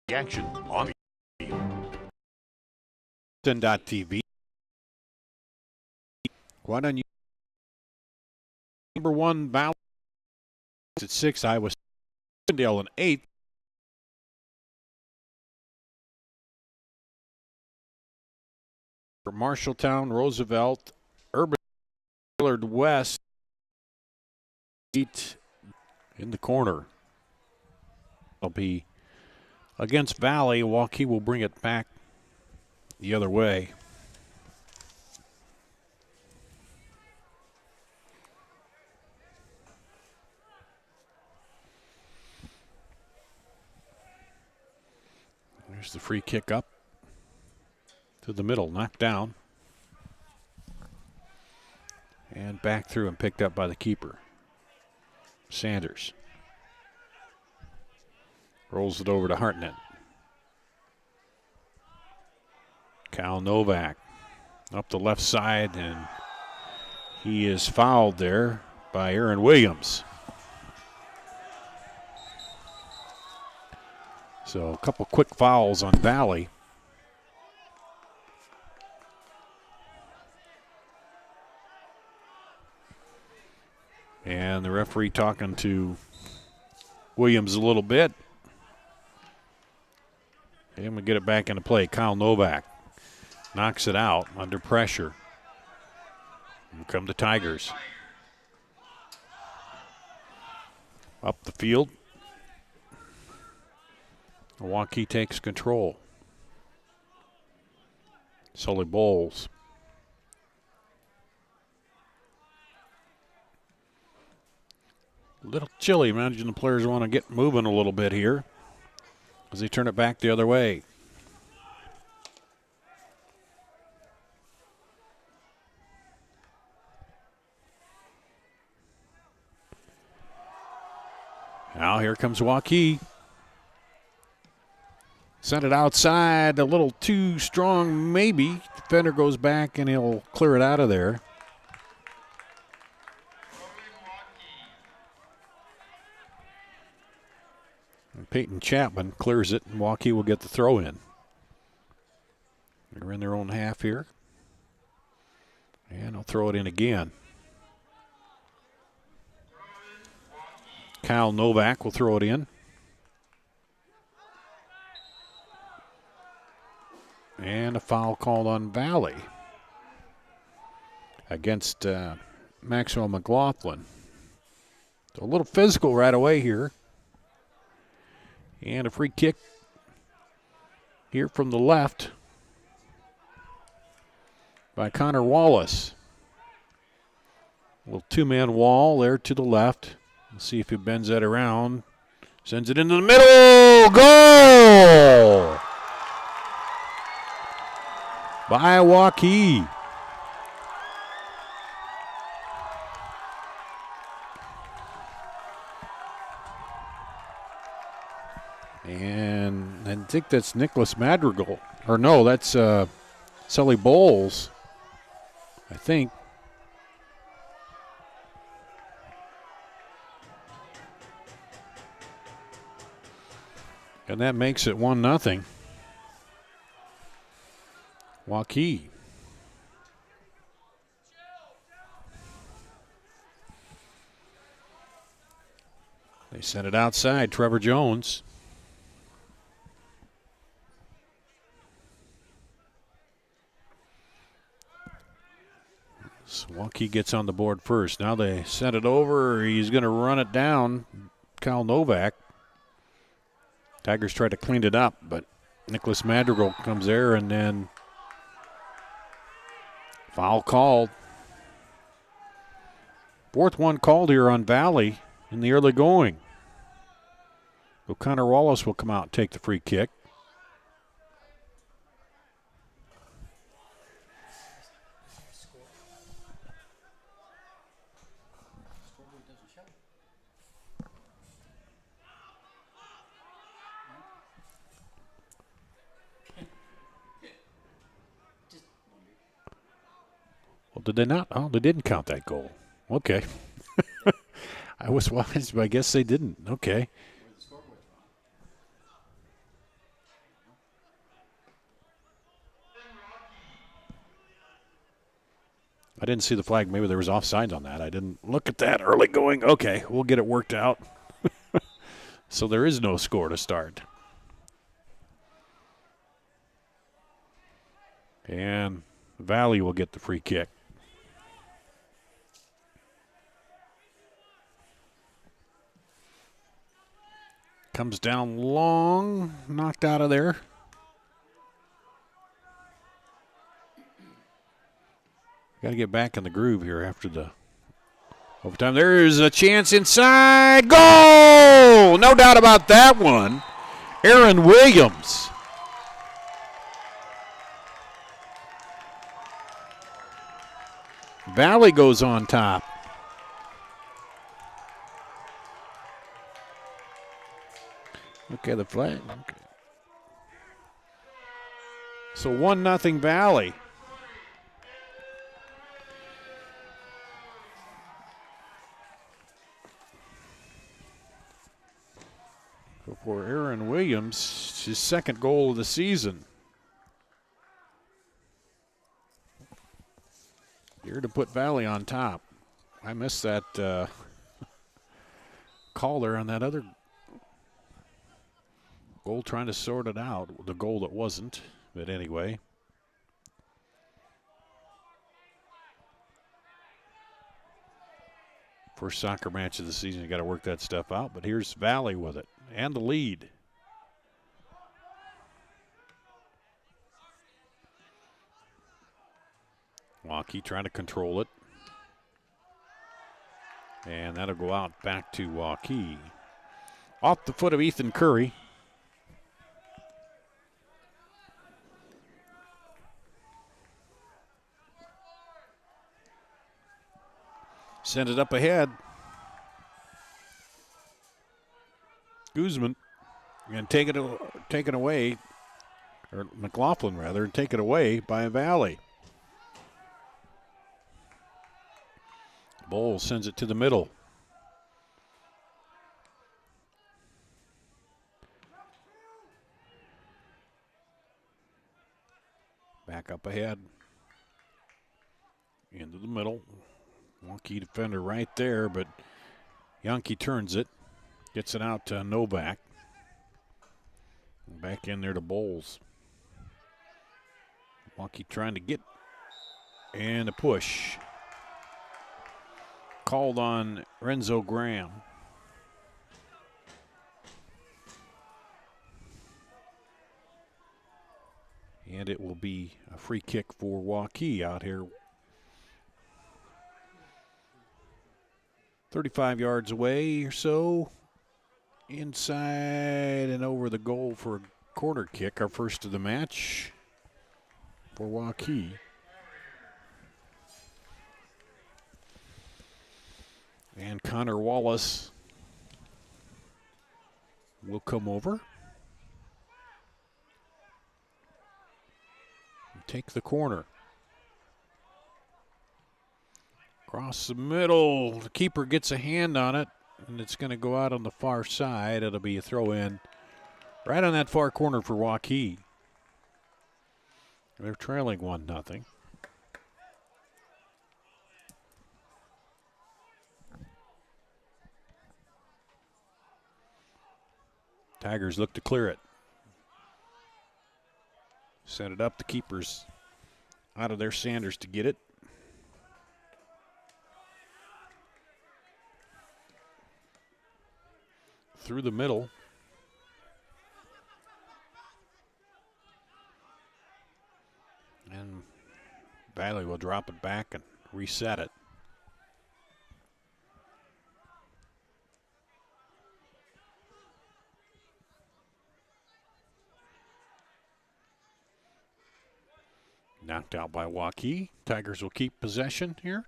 Action on TV. Quite unusual. Number 1 Valley at 6. Iowa Stendale in 8th. For Marshalltown, Roosevelt, Urban, Willard West, 8 in the corner. It'll be against Valley. Waukee will bring it back the other way. There's the free kick up to the middle, knocked down. And back through and picked up by the keeper. Sanders rolls it over to Hartnett. Cal Novak up the left side, and he is fouled there by Aaron Williams. So a couple quick fouls on Valley. And the referee talking to Williams a little bit. And we get it back into play. Kyle Novak knocks it out under pressure. Here come the Tigers. Up the field. Waukee takes control. Sully Bowles. A little chilly. Imagine the players want to get moving a little bit here as they turn it back the other way. Now here comes Waukee. Sent it outside, a little too strong maybe. Defender goes back and he'll clear it out of there. And Peyton Chapman clears it, and Waukee will get the throw in. They're in their own half here. And they'll throw it in again. Kyle Novak will throw it in. And a foul called on Valley against Maxwell McLaughlin. So a little physical right away here. And a free kick here from the left by Connor Wallace. A little two-man wall there to the left. Let's see if he bends that around. Sends it into the middle. Goal! By Waukee. And I think that's Nicholas Madrigal. Or no, that's Sully Bowles, I think. And that makes it 1-0. Waukee. They sent it outside. Trevor Jones. So Waukee gets on the board first. Now they sent it over. He's going to run it down. Kyle Novak. Tigers try to clean it up, but Nicholas Madrigal comes there, and then foul called. Fourth one called here on Valley in the early going. O'Connor Wallace will come out and take the free kick. Well, did they not? Oh, they didn't count that goal. Okay. I was wise, but I guess they didn't. Okay. I didn't see the flag. Maybe there was offsides on that. I didn't look at that early going. Okay, we'll get it worked out. So there is no score to start. And Valley will get the free kick. Comes down long, knocked out of there. Got to get back in the groove here after the overtime. There's a chance inside. Goal! No doubt about that one. Aaron Williams. Valley goes on top. Okay, the flag. Okay. So 1-0 Valley. For Aaron Williams, his second goal of the season. Here to put Valley on top. I missed that call there on that other goal, trying to sort it out. The goal that wasn't, but anyway. First soccer match of the season, you got to work that stuff out, but here's Valley with it and the lead. Waukee trying to control it. And that'll go out back to Waukee. Off the foot of Ethan Curry. Send it up ahead. Guzman and take it away, or McLaughlin rather, and take it away by Valley. Bowles sends it to the middle. Back up ahead. Into the middle. Wonky defender right there, but Yankee turns it. Gets it out to Novak. Back in there to Bowles. Wonky trying to get, and a push. Called on Renzo Graham. And it will be a free kick for Waukee out here. 35 yards away or so. Inside and over the goal for a corner kick, our first of the match for Waukee. And Connor Wallace will come over and take the corner. Across the middle, the keeper gets a hand on it, and it's going to go out on the far side. It'll be a throw in right on that far corner for Waukee. They're trailing 1-0. Tigers look to clear it. Set it up. The keeper's out of there. Sanders to get it. Through the middle. And Valley will drop it back and reset it. Knocked out by Waukee. Tigers will keep possession here.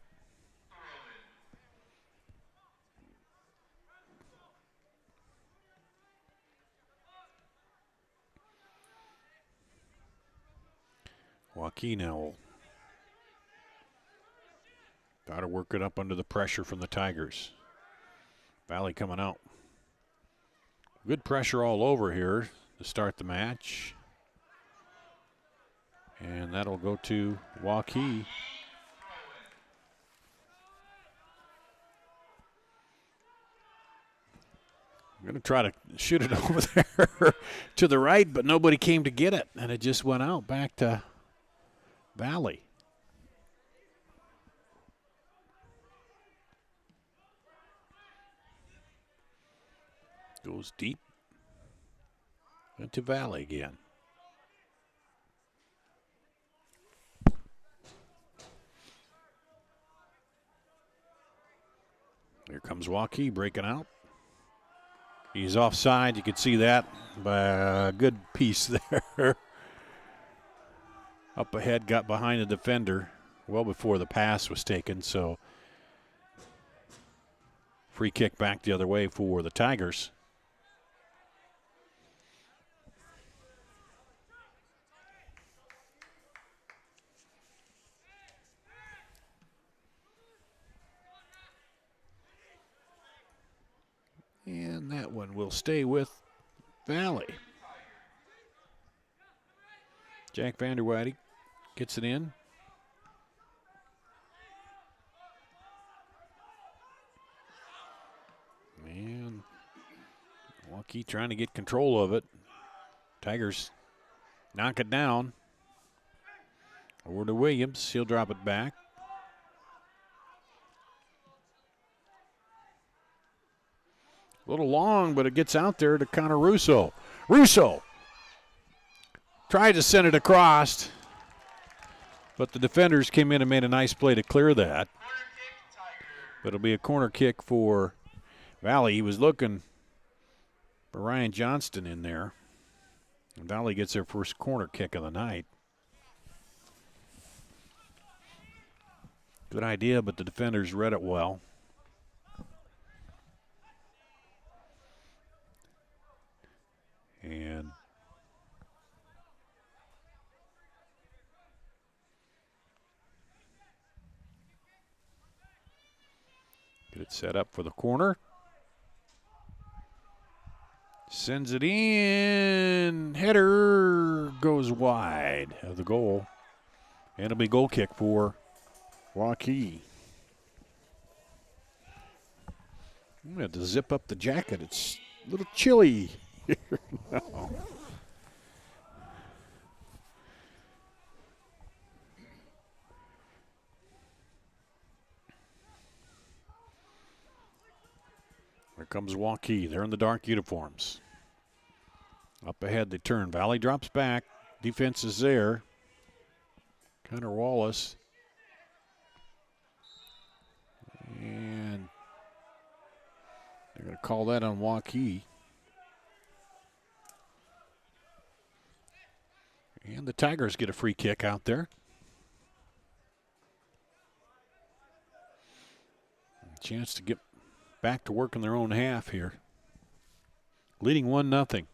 Waukee now will got to work it up under the pressure from the Tigers. Valley coming out. Good pressure all over here to start the match. And that'll go to Waukee. I'm going to try to shoot it over there to the right, but nobody came to get it, and it just went out back to Valley. Goes deep into Valley again. Here comes Waukee breaking out. He's offside. You could see that by a good piece there. Up ahead, got behind the defender well before the pass was taken. So free kick back the other way for the Tigers. And that one will stay with Valley. Jack Vanderweide gets it in. And Waukee trying to get control of it. Tigers knock it down. Over to Williams. He'll drop it back. A little long, but it gets out there to Connor Russo. Russo tried to send it across, but the defenders came in and made a nice play to clear that. But it'll be a corner kick for Valley. He was looking for Ryan Johnston in there. And Valley gets their first corner kick of the night. Good idea, but the defenders read it well. And get it set up for the corner. Sends it in. Header goes wide of the goal. And it'll be goal kick for Waukee. I'm going to have to zip up the jacket. It's a little chilly here now. Here comes Waukee. They're in the dark uniforms. Up ahead they turn. Valley drops back. Defense is there. Connor Wallace. And they're going to call that on Waukee. And the Tigers get a free kick out there. A chance to get back to work in their own half here. Leading 1-0.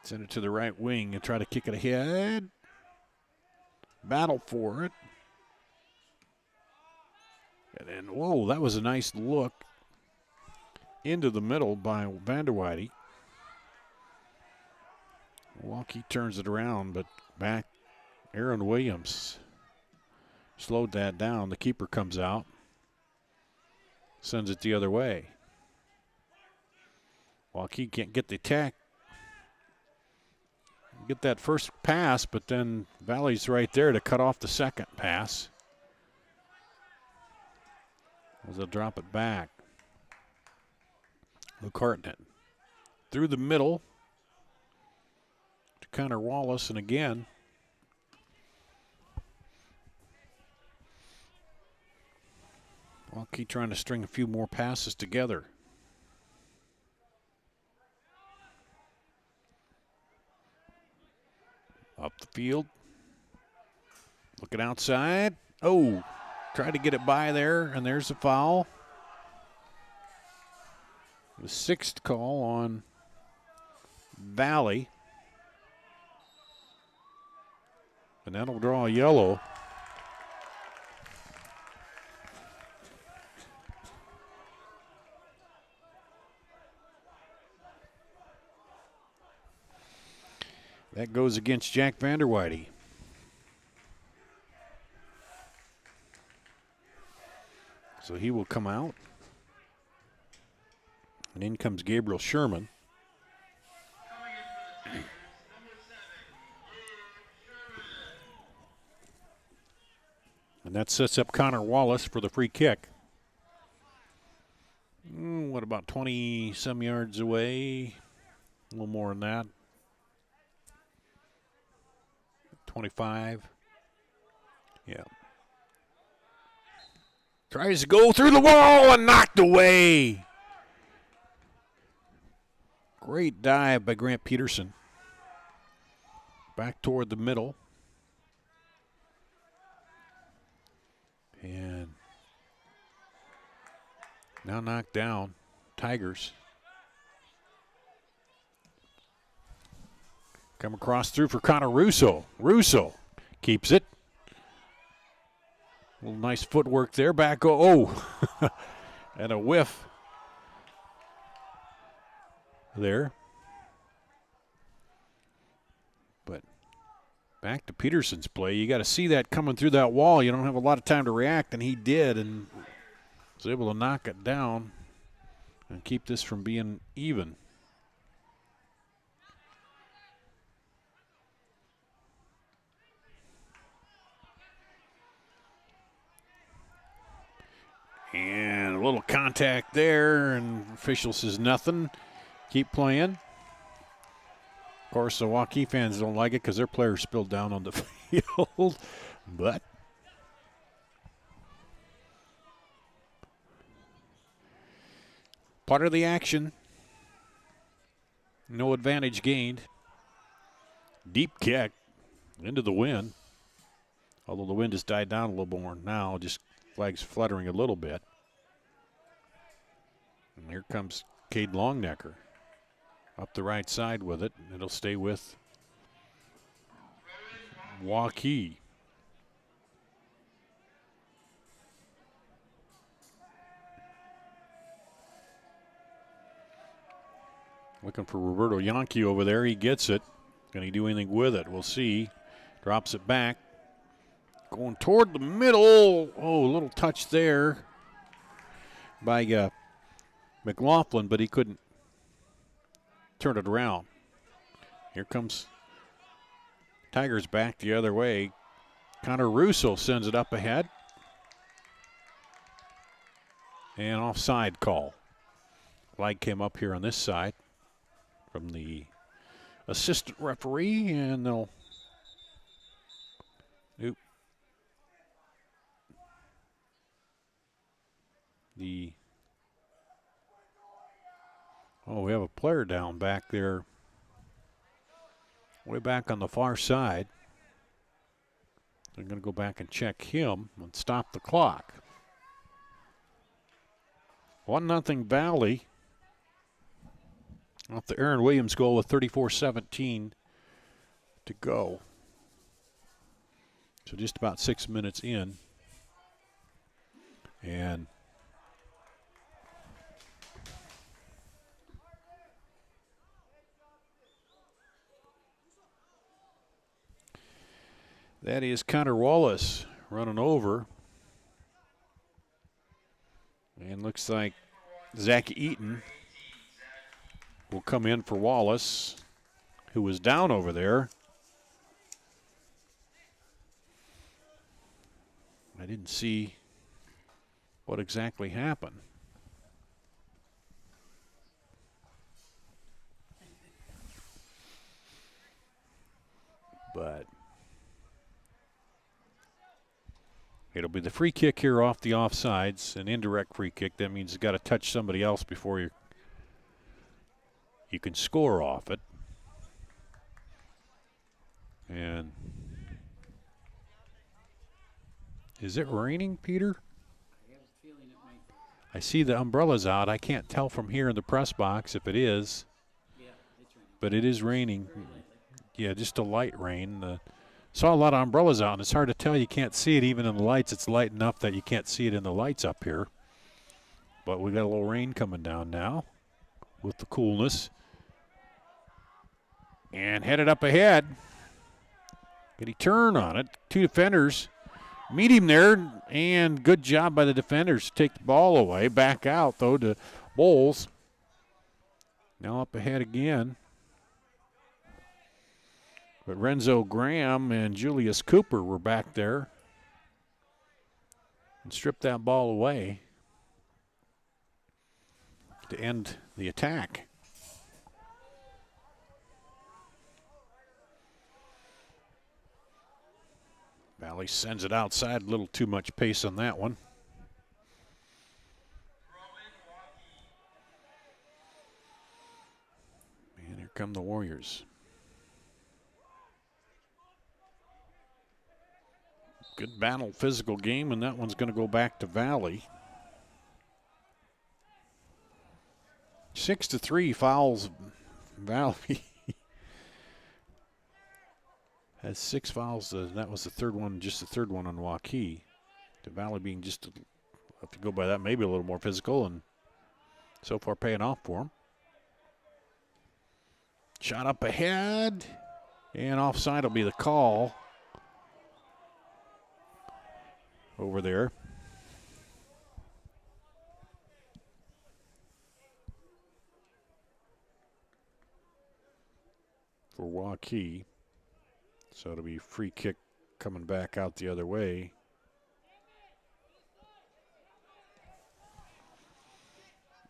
Send it to the right wing and try to kick it ahead. Battle for it. And then, whoa, that was a nice look into the middle by Vanderweide. Waukee turns it around, but back Aaron Williams slowed that down. The keeper comes out, sends it the other way. Waukee can't get the attack. Get that first pass, but then Valley's right there to cut off the second pass. As they'll drop it back. Luke Hartnett through the middle to Connor Wallace, and again Waukee trying to string a few more passes together. Up the field. Looking outside. Oh, tried to get it by there, and there's a foul. The sixth call on Valley. And that'll draw a yellow. That goes against Jack Vanderweide. So he will come out. And in comes Gabriel Sherman. And that sets up Connor Wallace for the free kick. What, about 20-some yards away? A little more than that. 25. Yeah. Tries to go through the wall and knocked away. Great dive by Grant Peterson. Back toward the middle. And now knocked down. Tigers. Come across through for Connor Russo. Russo keeps it. A little nice footwork there. Back. Oh, and a whiff there. But back to Peterson's play. You got to see that coming through that wall. You don't have a lot of time to react, and he did, and was able to knock it down and keep this from being even. And a little contact there, and official says nothing. Keep playing. Of course, the Waukee fans don't like it because their players spilled down on the field. But part of the action. No advantage gained. Deep kick into the wind. Although the wind has died down a little more now, just flags fluttering a little bit. And here comes Cade Longnecker up the right side with it. It'll stay with Waukee. Looking for Roberto Yankee over there. He gets it. Can he do anything with it? We'll see. Drops it back. Going toward the middle. Oh, a little touch there by McLaughlin, but he couldn't turn it around. Here comes Tigers back the other way. Connor Russo sends it up ahead. And offside call. Flag came up here on this side from the assistant referee, and they'll we have a player down back there, way back on the far side. They're going to go back and check him and stop the clock. 1-0 Valley off the Aaron Williams goal with 34-17 to go. So just about 6 minutes in. And that is Connor Wallace running over. And looks like Zach Eaton will come in for Wallace, who was down over there. I didn't see what exactly happened. But it'll be the free kick here off the offsides, an indirect free kick. That means you've got to touch somebody else before you can score off it. And is it raining, Peter? I have a feeling it might. I see the umbrellas out. I can't tell from here in the press box if it is. Yeah, it's raining. But it is raining. Yeah, just a light rain. Saw a lot of umbrellas out, and it's hard to tell. You can't see it even in the lights. It's light enough that you can't see it in the lights up here. But we got a little rain coming down now with the coolness. And headed up ahead. Can he turn on it? Two defenders meet him there, and good job by the defenders to take the ball away. Back out, though, to Bowles. Now up ahead again. But Renzo Graham and Julius Cooper were back there and stripped that ball away to end the attack. Valley sends it outside, a little too much pace on that one. And here come the Warriors. Good battle, physical game, and that one's going to go back to Valley. 6-3 fouls. Valley has 6 fouls. That was the third one, just the third one on Waukee. The Valley being just, if you go by that, maybe a little more physical, and so far paying off for them. Shot up ahead, and offside will be the call over there. For Waukee. So it'll be free kick coming back out the other way.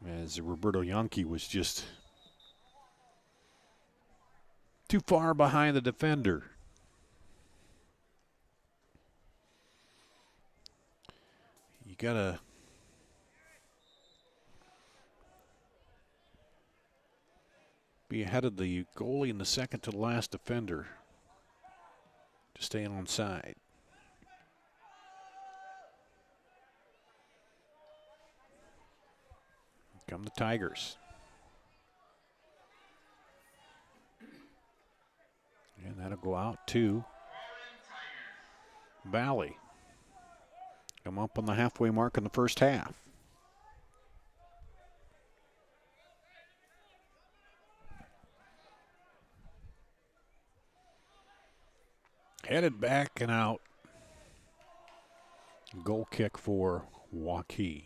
As Roberto Yankee was just too far behind the defender. You gotta be ahead of the goalie and the second to the last defender to stay onside. Come the Tigers. And that'll go out to Valley. Come up on the halfway mark in the first half. Headed back and out. Goal kick for Waukee.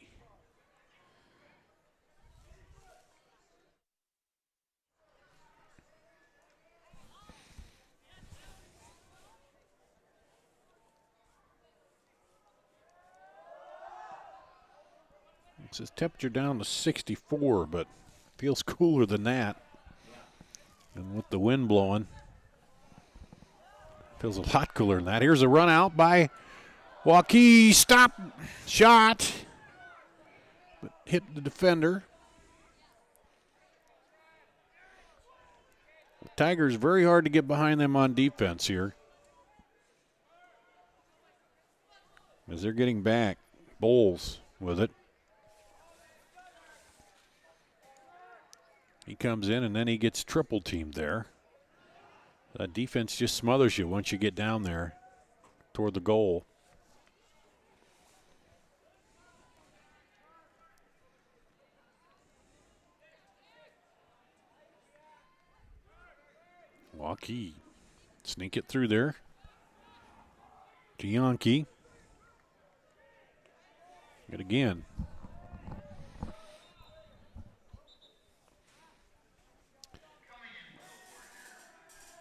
It says temperature down to 64, but feels cooler than that. And with the wind blowing, feels a lot cooler than that. Here's a run out by Waukee. Stop. Shot. But hit the defender. The Tigers, very hard to get behind them on defense here. As they're getting back. Bowles with it. He comes in and then he gets triple teamed there. That defense just smothers you once you get down there toward the goal. Waukee sneak it through there to Yankee. Good again.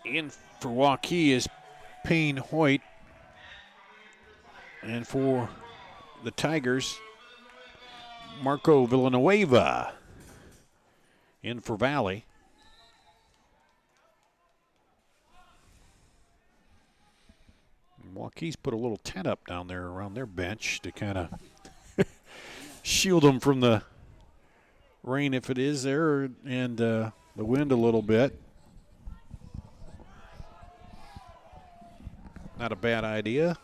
In for Waukee is Payne Hoyt. And for the Tigers, Marco Villanueva. In for Valley. And Waukee's put a little tent up down there around their bench to kind of shield them from the rain if it is there, and the wind a little bit. Not a bad idea.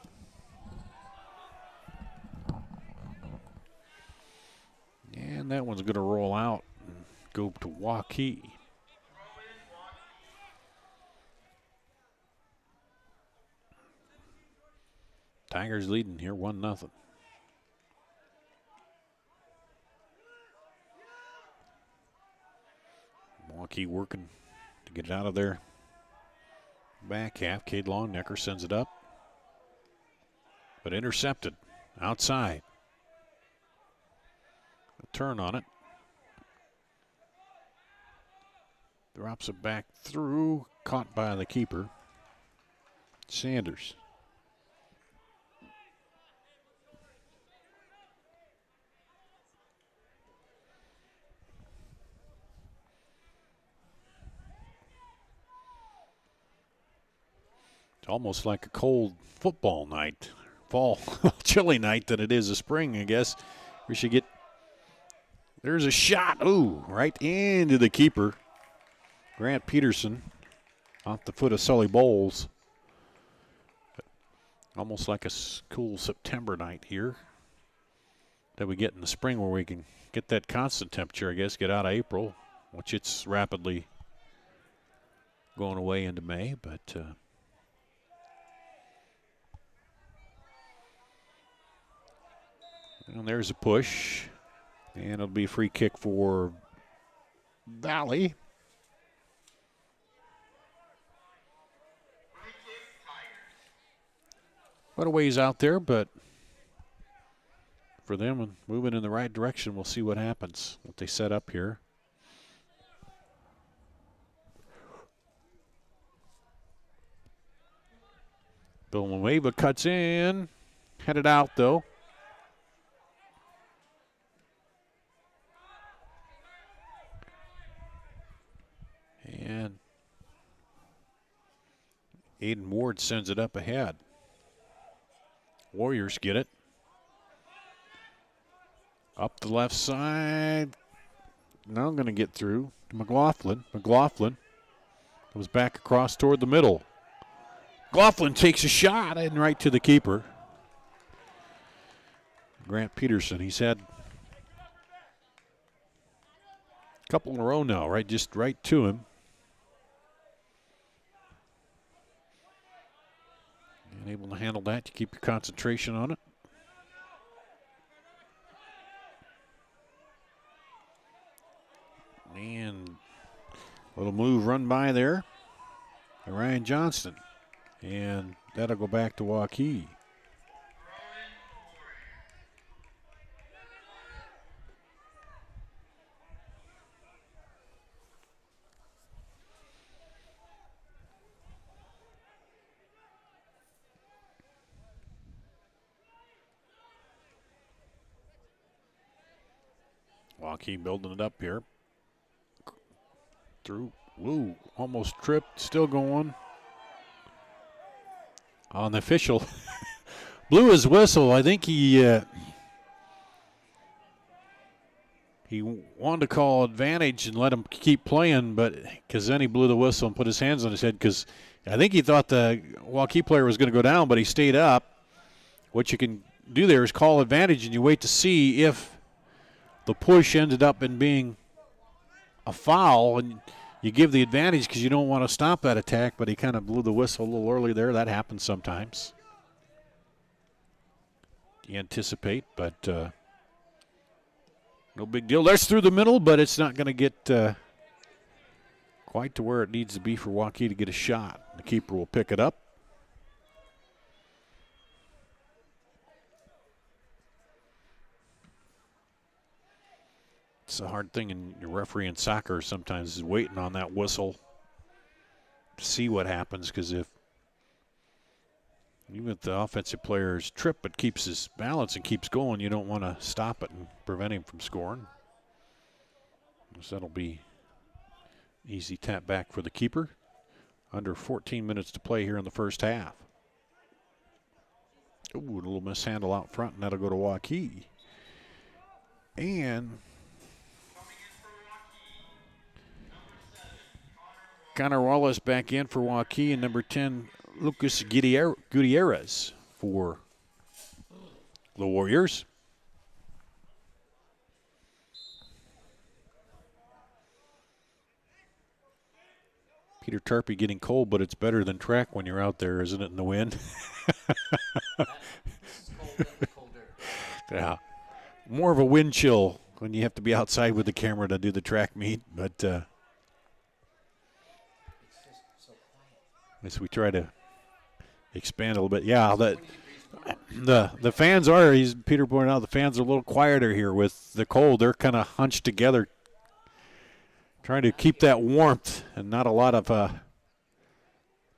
And that one's going to roll out and go to Waukee. Tigers leading here 1-0. Waukee working to get it out of there. Back half, Cade Longnecker sends it up, but intercepted outside. A turn on it. Drops it back through. Caught by the keeper. Sanders. It's almost like a cold football night. Fall, chilly night than it is a spring, I guess. We should get. There's a shot. Ooh, right into the keeper. Grant Peterson off the foot of Sully Bowles. Almost like a cool September night here that we get in the spring where we can get that constant temperature, I guess, get out of April, which it's rapidly going away into May, but and there's a push, and it'll be a free kick for Valley. Quite a ways out there, but for them, moving in the right direction, we'll see what happens, what they set up here. Villanueva cuts in, headed out though. And Aiden Ward sends it up ahead. Warriors get it. Up the left side. Now going to get through to McLaughlin. McLaughlin goes back across toward the middle. McLaughlin takes a shot and right to the keeper. Grant Peterson, he's had a couple in a row now, right? Just right to him. And able to handle that, you keep your concentration on it. And a little move run by there by Ryan Johnston. And that'll go back to Waukee. Waukee building it up here. Through, woo, almost tripped, still going. On the official, blew his whistle. I think he wanted to call advantage and let him keep playing, but because then he blew the whistle and put his hands on his head because I think he thought the Waukee player was going to go down, but he stayed up. What you can do there is call advantage, and you wait to see if the push ended up in being a foul, and you give the advantage because you don't want to stop that attack, but he kind of blew the whistle a little early there. That happens sometimes. You anticipate, but no big deal. There's through the middle, but it's not going to get quite to where it needs to be for Waukee to get a shot. The keeper will pick it up. It's a hard thing in your referee in soccer sometimes is waiting on that whistle to see what happens, because even if the offensive player's trip but keeps his balance and keeps going, you don't want to stop it and prevent him from scoring. So that'll be easy tap back for the keeper. Under 14 minutes to play here in the first half. Ooh, a little mishandle out front, and that'll go to Waukee. And Connor Wallace back in for Waukee, and number 10, Lucas Gutierrez for the Warriors. Peter Tarpey getting cold, but it's better than track when you're out there, isn't it, in the wind? Yeah. More of a wind chill when you have to be outside with the camera to do the track meet, but as we try to expand a little bit. Yeah, the fans are, Peter pointed out, the fans are a little quieter here with the cold. They're kind of hunched together Trying to keep that warmth and not a lot of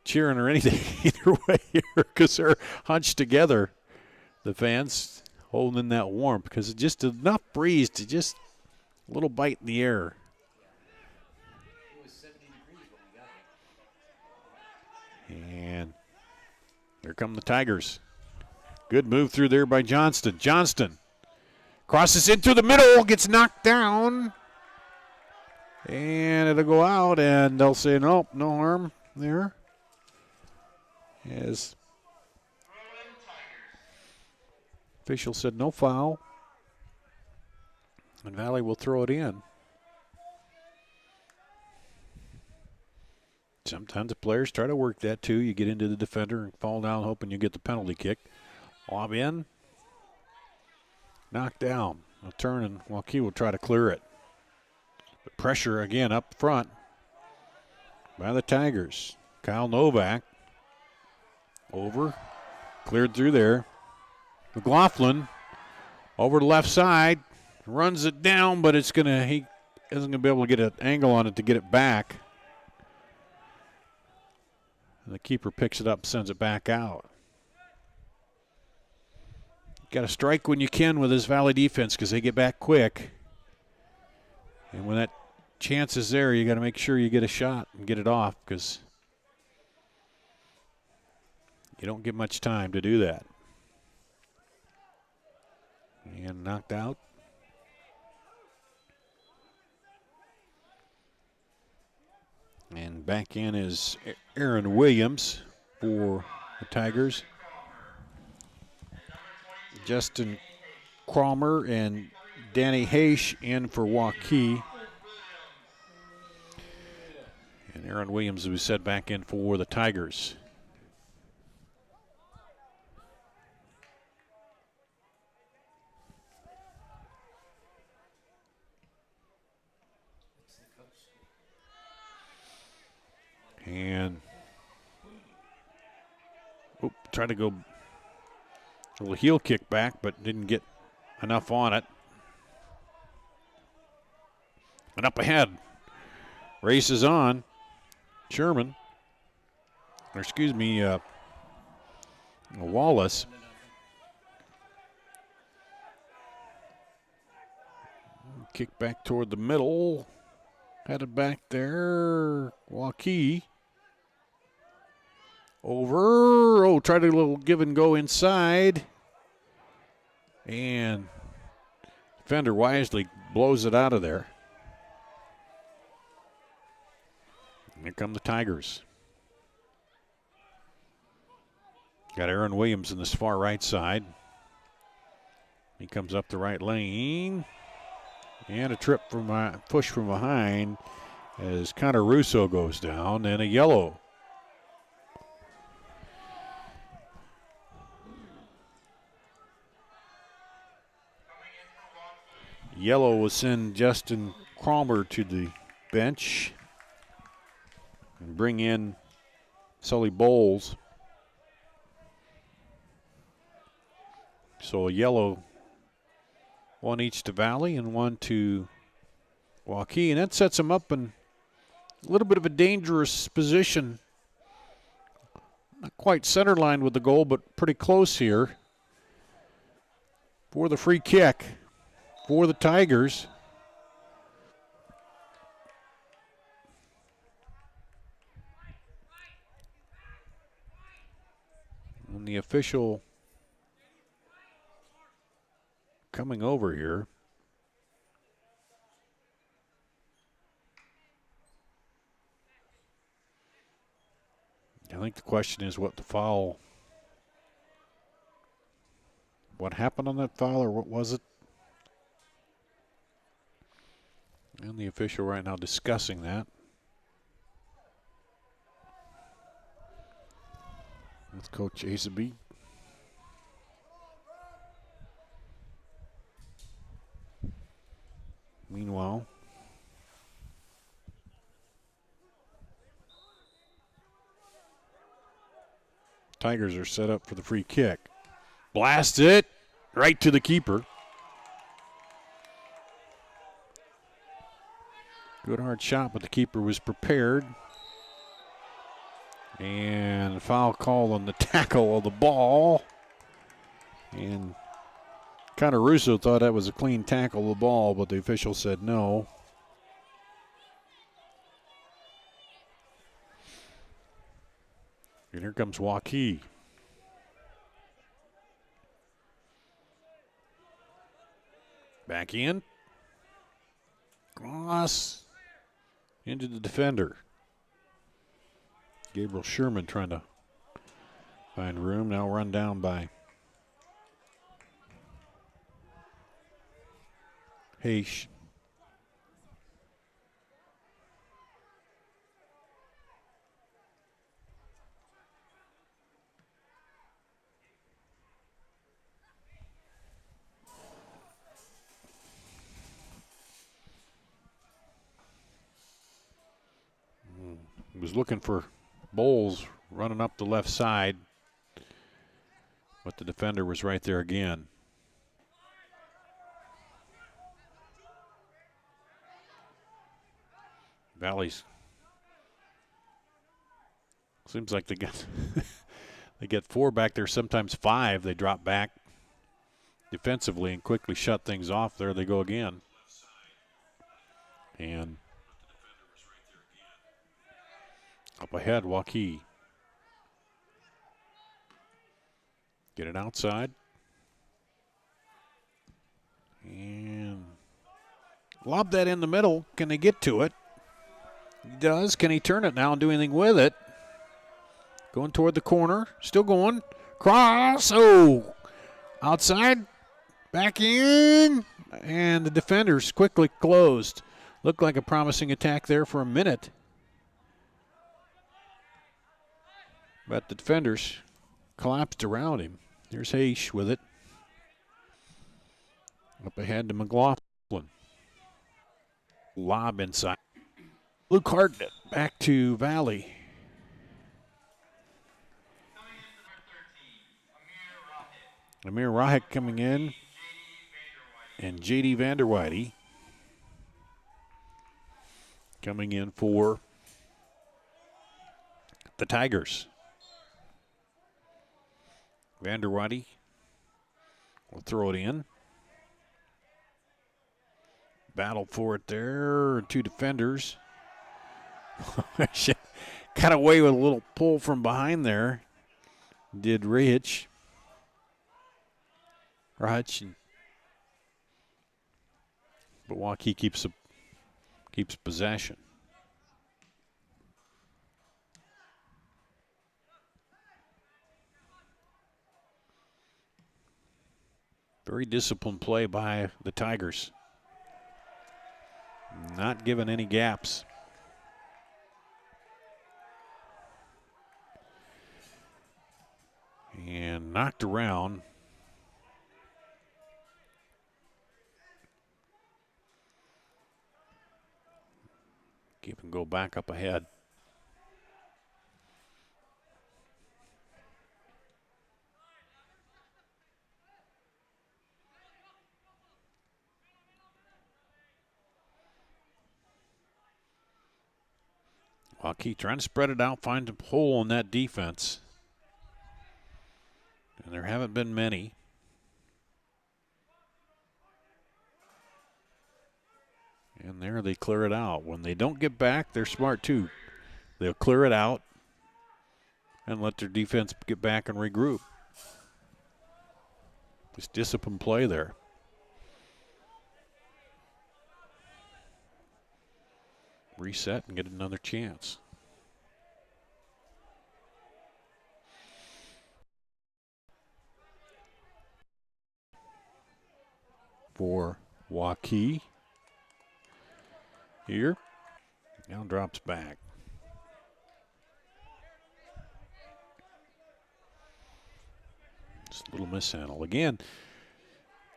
cheering or anything either way here because they're hunched together, the fans holding in that warmth because it's just enough breeze to just a little bite in the air. It was 70 degrees when we got here. And here come the Tigers. Good move through there by Johnston. Johnston crosses in through the middle, gets knocked down. And it'll go out, and they'll say, nope, no harm there. As official said no foul. And Valley will throw it in. Sometimes the players try to work that too. You get into the defender and fall down hoping you get the penalty kick. Lob in. Knocked down. A turn, and Waukee will try to clear it. But pressure again up front by the Tigers. Kyle Novak over. Cleared through there. McLaughlin over the left side. Runs it down, but he isn't going to be able to get an angle on it to get it back. And the keeper picks it up, sends it back out. Got to strike when you can with this Valley defense because they get back quick. And when that chance is there, you got to make sure you get a shot and get it off because you don't get much time to do that. And knocked out. And back in is Aaron Williams for the Tigers. Justin Cromer and Danny Haish in for Waukee. And Aaron Williams, as we said, back in for the Tigers. And tried to go a little heel kick back, but didn't get enough on it. And up ahead, races on. Sherman, or excuse me, Wallace. Kick back toward the middle. Headed back there. Waukee. Over. Oh, tried a little give and go inside. And defender wisely blows it out of there. Here come the Tigers. Got Aaron Williams in this far right side. He comes up the right lane. And a trip from push from behind as Connor Russo goes down, and a yellow. Yellow will send Justin Cromer to the bench and bring in Sully Bowles. So a yellow, one each to Valley and one to Waukee, and that sets them up in a little bit of a dangerous position. Not quite center line with the goal, but pretty close here for the free kick for the Tigers. And the official coming over here. I think the question is what happened on that foul, or what was it? And the official right now discussing that. That's Coach Azaby. Meanwhile, Tigers are set up for the free kick. Blast it right to the keeper. Good hard shot, but the keeper was prepared. And foul call on the tackle of the ball. And Connor Russo thought that was a clean tackle of the ball, but the official said no. And here comes Waukee. Back in. Cross. Into the defender. Gabriel Sherman trying to find room. Now run down by Haish. Was looking for Bowles running up the left side, but the defender was right there again. Valley's seems like they get they get 4 back there, sometimes 5. They drop back defensively and quickly shut things off. There they go again. And up ahead, Waukee. Get it outside. And lob that in the middle. Can they get to it? He does. Can he turn it now and do anything with it? Going toward the corner. Still going. Cross. Oh! Outside. Back in. And the defenders quickly closed. Looked like a promising attack there for a minute. But the defenders collapsed around him. There's Haish with it. Up ahead to McLaughlin. Lob inside. Luke Hartnett back to Valley. Amir Rahik coming in. And J.D. Vanderweide coming in for the Tigers. Vanderweide will throw it in. Battle for it there. 2 defenders. Got away with a little pull from behind there. Did Rahich. But Waukee keeps possession. Very disciplined play by the Tigers. Not giving any gaps. And knocked around. Keep and go back up ahead. Waukee trying to spread it out, find a hole in that defense. And there haven't been many. And there they clear it out. When they don't get back, they're smart too. They'll clear it out and let their defense get back and regroup. Just disciplined play there. Reset and get another chance. For Waukee. Here. Now drops back. Just a little mishandle. Again,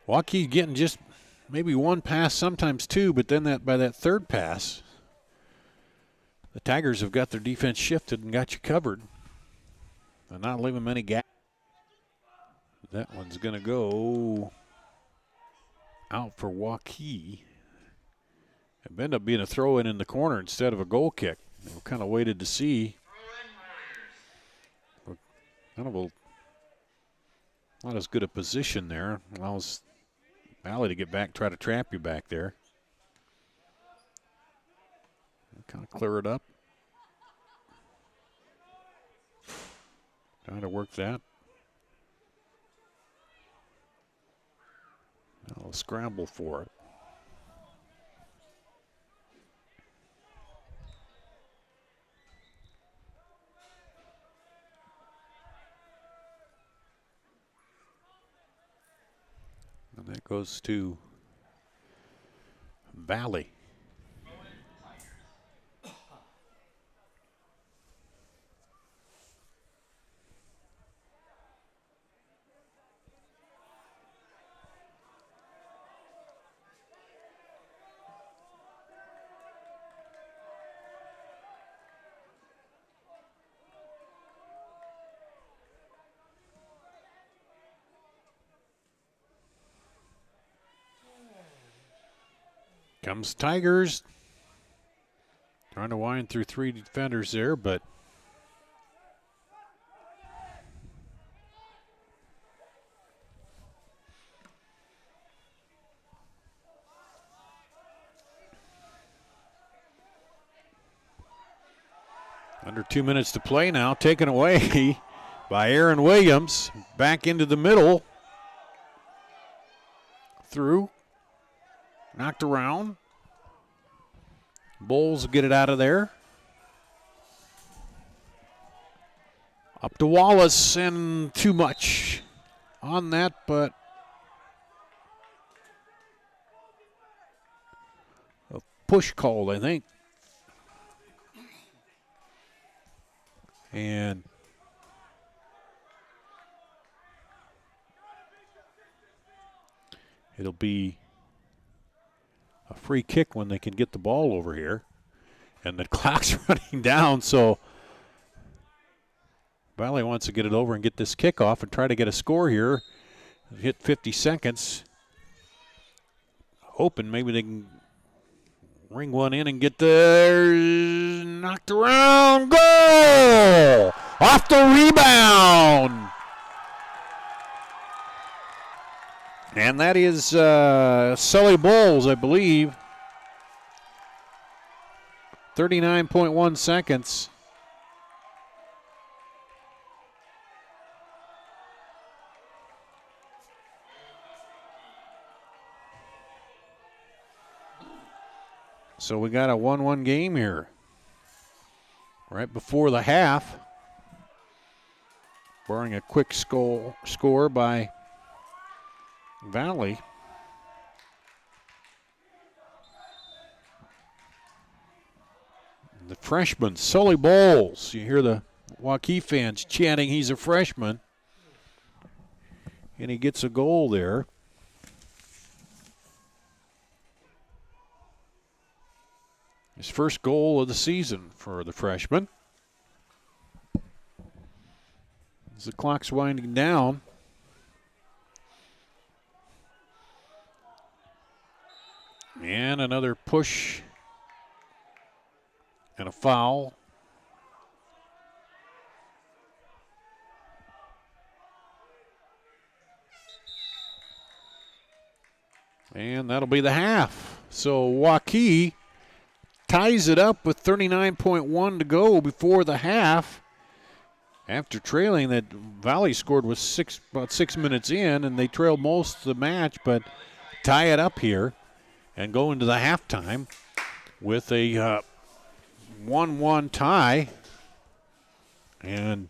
Waukee getting just maybe 1 pass, sometimes 2, but then by that 3rd pass, the Tigers have got their defense shifted and got you covered. They're not leaving many gaps. That one's going to go out for Waukee. It ended up being a throw-in in the corner instead of a goal kick. We kind of waited to see. Kind of not as good a position there. Allows Valley to get back, try to trap you back there. Kind of clear it up. Trying to work that. I'll scramble for it. And that goes to Valley. Comes Tigers. Trying to wind through 3 defenders there, but under 2 minutes to play now. Taken away by Aaron Williams. Back into the middle. Through. Knocked around. Bowles get it out of there. Up to Wallace, and too much on that, but a push called, I think. And it'll be a free kick when they can get the ball over here. And the clock's running down, so Valley wants to get it over and get this kick off and try to get a score here. Hit 50 seconds. Hoping maybe they can ring one in and get there. Knocked around. Goal! Off the rebound. And that is Sully Bowles, I believe. 39.1 seconds. So we got a 1-1 game here. Right before the half. Barring a quick score by Valley. The freshman, Sully Bowles. You hear the Waukee fans chanting he's a freshman. And he gets a goal there. His first goal of the season for the freshman. As the clock's winding down. And another push and a foul. And that'll be the half. So Waukee ties it up with 39.1 to go before the half. After trailing, that Valley scored was about 6 minutes in, and they trailed most of the match, but tie it up here and go into the halftime with a 1-1 tie. And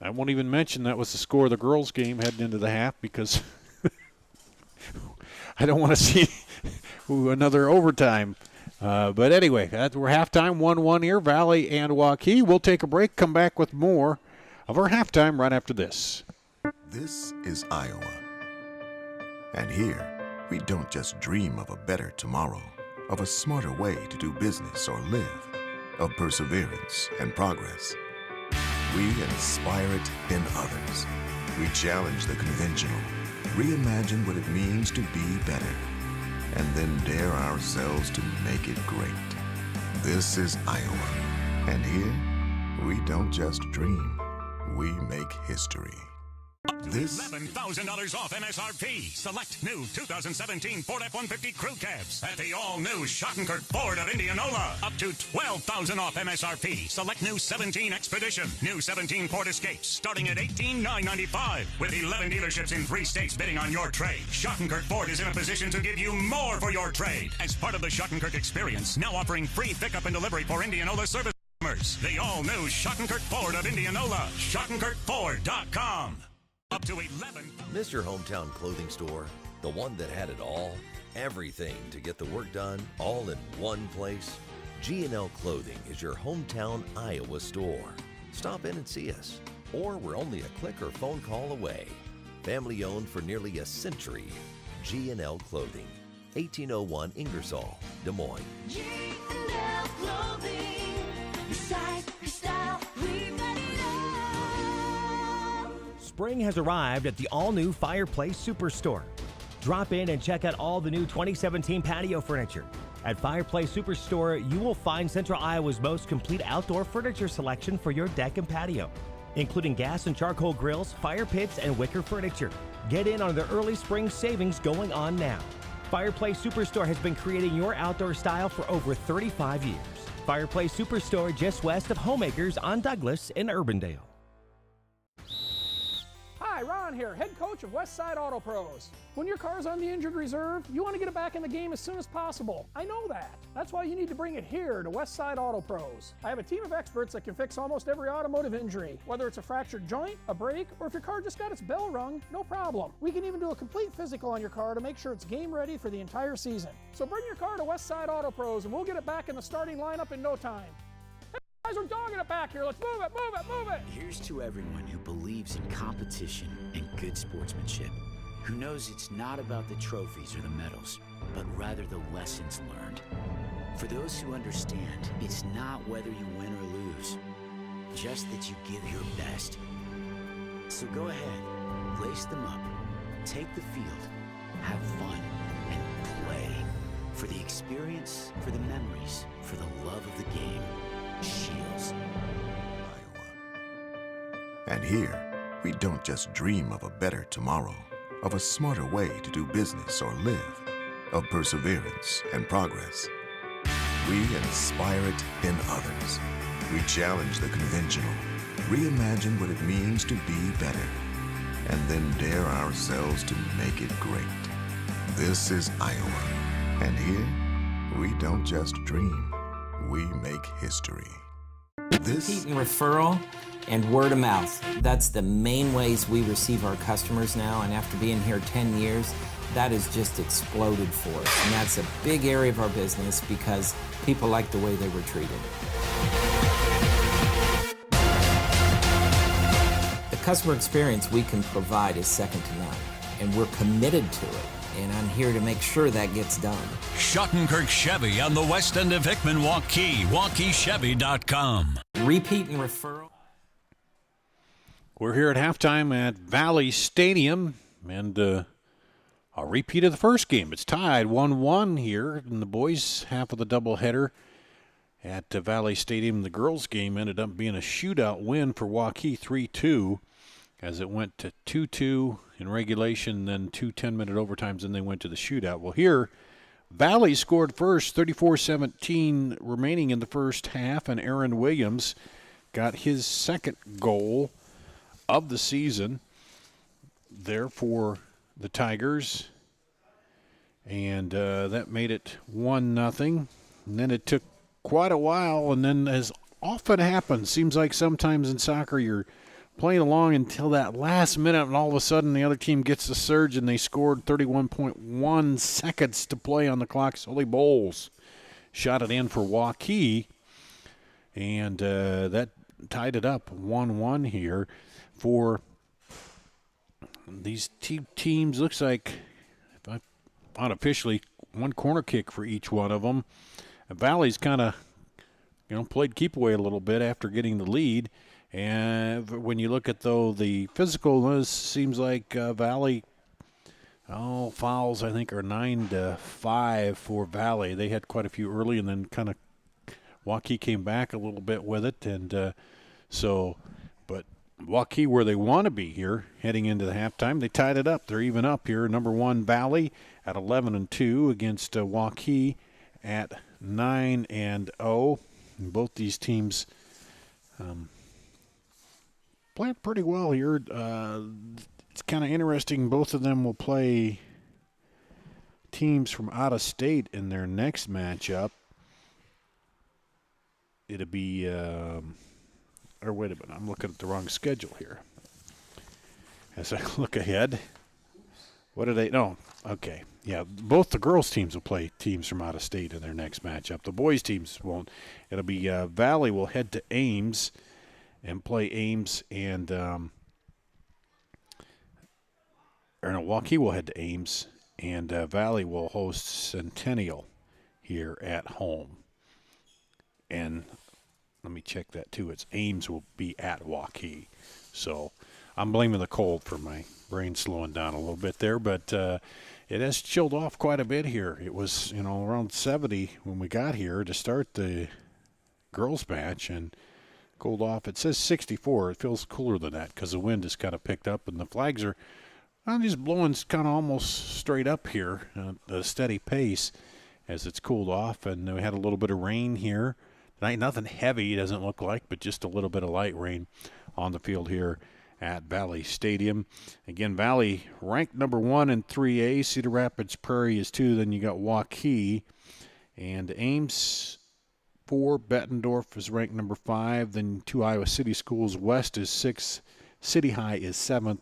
I won't even mention that was the score of the girls' game heading into the half, because I don't want to see another overtime. But anyway, we're halftime 1-1 here, Valley and Waukee. We'll take a break, come back with more of our halftime right after this. This is Iowa. And here, we don't just dream of a better tomorrow, of a smarter way to do business or live, of perseverance and progress. We inspire it in others. We challenge the conventional, reimagine what it means to be better. and then dare ourselves to make it great. This is Iowa, and here we don't just dream, we make history. This $11,000 off MSRP. Select new 2017 Ford F-150 crew cabs at the all-new Schottenkirk Ford of Indianola. Up to $12,000 off MSRP. Select new 17 Expedition, new 17 Ford Escapes, starting at $18,995. With 11 dealerships in 3 states bidding on your trade, Schottenkirk Ford is in a position to give you more for your trade. As part of the Schottenkirk experience, now offering free pickup and delivery for Indianola service customers. The all-new Schottenkirk Ford of Indianola. SchottenkirkFord.com. Up to 11. Miss your hometown clothing store? The one that had it all? Everything to get the work done, all in one place? G&L Clothing is your hometown Iowa store. Stop in and see us. Or we're only a click or phone call away. Family owned for nearly a century. G&L Clothing. 1801 Ingersoll, Des Moines. G&L Clothing. Your size, your style, we've got it all. Spring has arrived at the all-new Fireplace Superstore. Drop in and check out all the new 2017 patio furniture. At Fireplace Superstore, you will find Central Iowa's most complete outdoor furniture selection for your deck and patio, including gas and charcoal grills, fire pits, and wicker furniture. Get in on the early spring savings going on now. Fireplace Superstore has been creating your outdoor style for over 35 years. Fireplace Superstore just west of Homemakers on Douglas in Urbandale. Hi, Ron here, head coach of Westside Auto Pros. When your car's on the injured reserve, you want to get it back in the game as soon as possible. I know that. That's why you need to bring it here to Westside Auto Pros. I have a team of experts that can fix almost every automotive injury, whether it's a fractured joint, a brake, or if your car just got its bell rung, no problem. We can even do a complete physical on your car to make sure it's game ready for the entire season. So bring your car to Westside Auto Pros and we'll get it back in the starting lineup in no time. Guys, we're dogging it back here. Let's move it, move it, move it. Here's to everyone who believes in competition and good sportsmanship, who knows it's not about the trophies or the medals, but rather the lessons learned. For those who understand, it's not whether you win or lose, just that you give your best. So go ahead, lace them up, take the field, have fun, and play. For the experience, for the memories, for the love of the game. Shields. Iowa. And here, we don't just dream of a better tomorrow, of a smarter way to do business or live, of perseverance and progress. We inspire it in others. We challenge the conventional, reimagine what it means to be better, and then dare ourselves to make it great. This is Iowa, and here, we don't just dream. We make history. Repeat and referral and word of mouth. That's the main ways we receive our customers now, and after being here 10 years, that has just exploded for us. And that's a big area of our business because people like the way they were treated. The customer experience we can provide is second to none, and we're committed to it. And I'm here to make sure that gets done. Schottenkirk Chevy on the west end of Hickman, Waukee. WaukeeChevy.com. Repeat and referral. We're here at halftime at Valley Stadium, and a repeat of the first game. It's tied 1-1 here in the boys' half of the doubleheader at Valley Stadium. The girls' game ended up being a shootout win for Waukee, 3-2, as it went to 2-2 in regulation, then 2 10-minute overtimes, and they went to the shootout. Well, here, Valley scored first, 34-17 remaining in the first half, and Aaron Williams got his second goal of the season there for the Tigers, and that made it 1-0. And then it took quite a while, and then as often happens, seems like sometimes in soccer you're playing along until that last minute, and all of a sudden the other team gets the surge, and they scored 31.1 seconds to play on the clock. Sully Bowles shot it in for Waukee, and that tied it up 1-1 here for these two teams. Looks like, unofficially, one corner kick for each one of them. Valley's kind of, played keep away a little bit after getting the lead. And when you look at, though, the physicalness, seems like Valley Oh, fouls, I think, are 9-5 for Valley. They had quite a few early, and then kind of Waukee came back a little bit with it. And but Waukee, where they want to be here, heading into the halftime, they tied it up. They're even up here. Number 1, Valley at 11-2 against Waukee at 9-0. And both these teams playing pretty well here. It's kind of interesting. Both of them will play teams from out of state in their next matchup. It'll be, or wait a minute, I'm looking at the wrong schedule here. As I look ahead, what are they? No, okay. Yeah, both the girls' teams will play teams from out of state in their next matchup. The boys' teams won't. It'll be Valley will head to Ames and play Ames, and Waukee will head to Ames, and Valley will host Centennial here at home. And let me check that too. It's Ames will be at Waukee. So I'm blaming the cold for my brain slowing down a little bit there, but it has chilled off quite a bit here. It was, around 70 when we got here to start the girls match, and cooled off. It says 64. It feels cooler than that because the wind has kind of picked up, and the flags are just blowing kind of almost straight up here at a steady pace as it's cooled off. And we had a little bit of rain here tonight. Nothing heavy, it doesn't look like, but just a little bit of light rain on the field here at Valley Stadium. Again, Valley ranked number 1 in 3A. Cedar Rapids Prairie is 2. Then you got Waukee. And Ames 4. Bettendorf is ranked number 5. Then 2 Iowa City schools. West is 6. City High is 7th.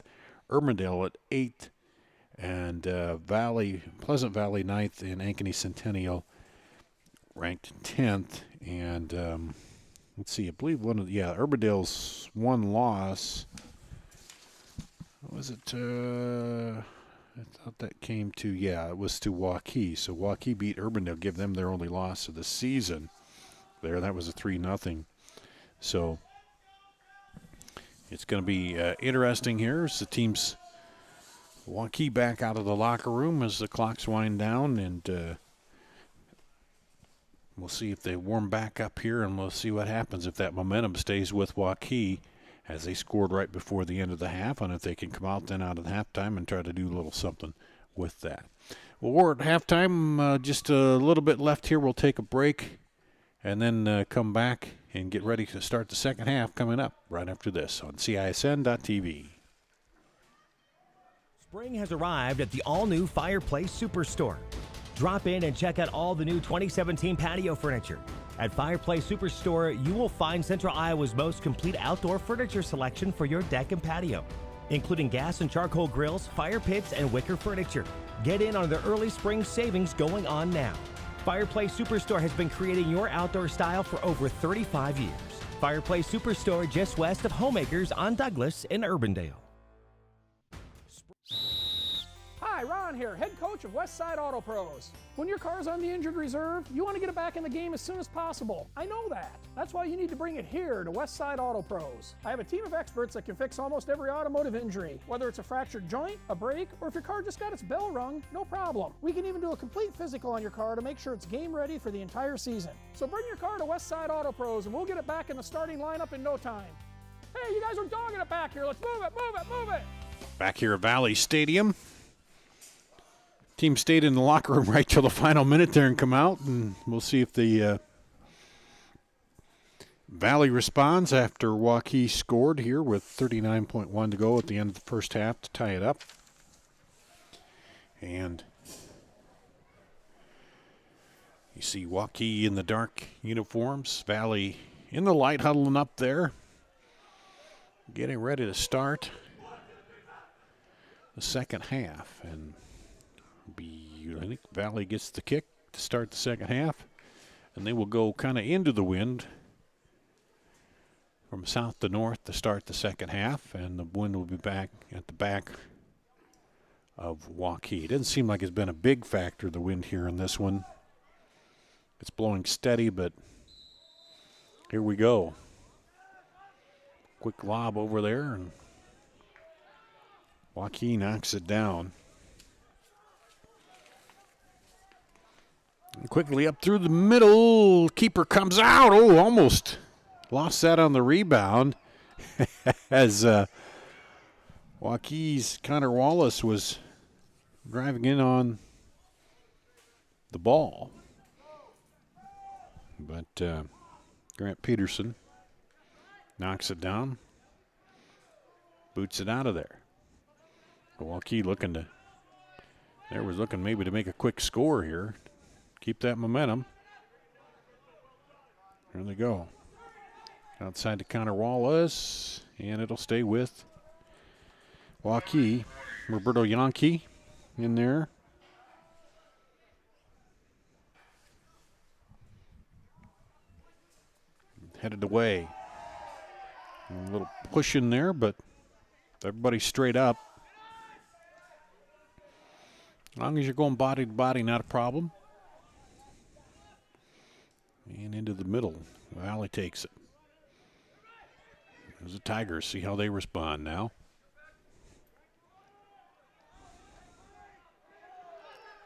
Urbandale at 8th. And Pleasant Valley 9th. And Ankeny Centennial ranked 10th. And let's see, I believe Urbandale's one loss. What was it? I thought that came to, it was to Waukee. So Waukee beat Urbandale, give them their only loss of the season. There, that was a 3-0. So it's going to be interesting here as the teams Waukee back out of the locker room as the clocks wind down, and we'll see if they warm back up here, and we'll see what happens if that momentum stays with Waukee as they scored right before the end of the half, and if they can come out then out of the halftime and try to do a little something with that. Well, we're at halftime. Just a little bit left here. We'll take a break and then come back and get ready to start the second half coming up right after this on CISN.TV. Spring has arrived at the all-new Fireplace Superstore. Drop in and check out all the new 2017 patio furniture. At Fireplace Superstore, you will find Central Iowa's most complete outdoor furniture selection for your deck and patio, including gas and charcoal grills, fire pits, and wicker furniture. Get in on the early spring savings going on now. Fireplace Superstore has been creating your outdoor style for over 35 years. Fireplace Superstore just west of Homeacres on Douglas in Urbandale. Hi, Ron here, head coach of Westside Auto Pros. When your car's on the injured reserve, you want to get it back in the game as soon as possible. I know that. That's why you need to bring it here to Westside Auto Pros. I have a team of experts that can fix almost every automotive injury, whether it's a fractured joint, a brake, or if your car just got its bell rung, no problem. We can even do a complete physical on your car to make sure it's game ready for the entire season. So bring your car to Westside Auto Pros and we'll get it back in the starting lineup in no time. Hey, you guys are dogging it back here. Let's move it, move it, move it. Back here at Valley Stadium. Team stayed in the locker room right till the final minute there and come out, and we'll see if the Valley responds after Waukee scored here with 39.1 to go at the end of the first half to tie it up. And you see Waukee in the dark uniforms, Valley in the light huddling up there, getting ready to start the second half. And I think Valley gets the kick to start the second half, and they will go kind of into the wind from south to north to start the second half, and the wind will be back at the back of Waukee. It doesn't seem like it's been a big factor, the wind here in this one. It's blowing steady, but here we go. Quick lob over there, and Waukee knocks it down. Quickly up through the middle. Keeper comes out. Oh, almost lost that on the rebound as Waukee's Connor Wallace was driving in on the ball. But Grant Peterson knocks it down, boots it out of there. Waukee looking maybe to make a quick score here. Keep that momentum. There they go. Outside to Connor Wallace, and it'll stay with Waukee. Roberto Yankee in there. Headed away. A little push in there, but everybody's straight up. As long as you're going body to body, not a problem. And into the middle. Valley takes it. There's the Tigers. See how they respond now.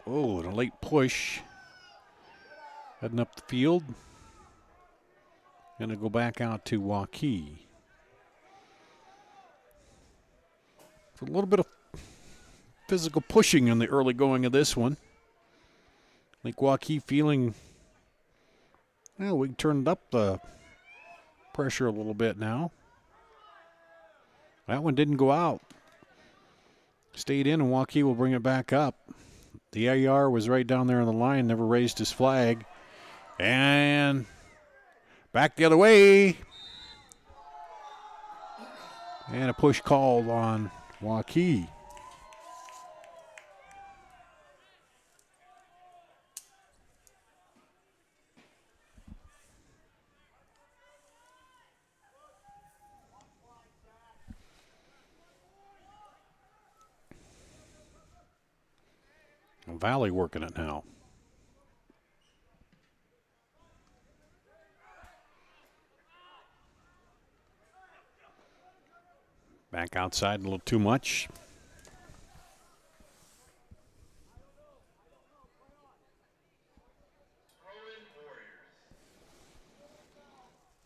Oh, and a late push. Heading up the field. Going to go back out to Waukee. It's a little bit of physical pushing in the early going of this one. I think Waukee feeling, well, we turned up the pressure a little bit now. That one didn't go out. Stayed in, and Waukee will bring it back up. The AR was right down there on the line, never raised his flag. And back the other way. And a push called on Waukee. Valley working it now. Back outside a little too much.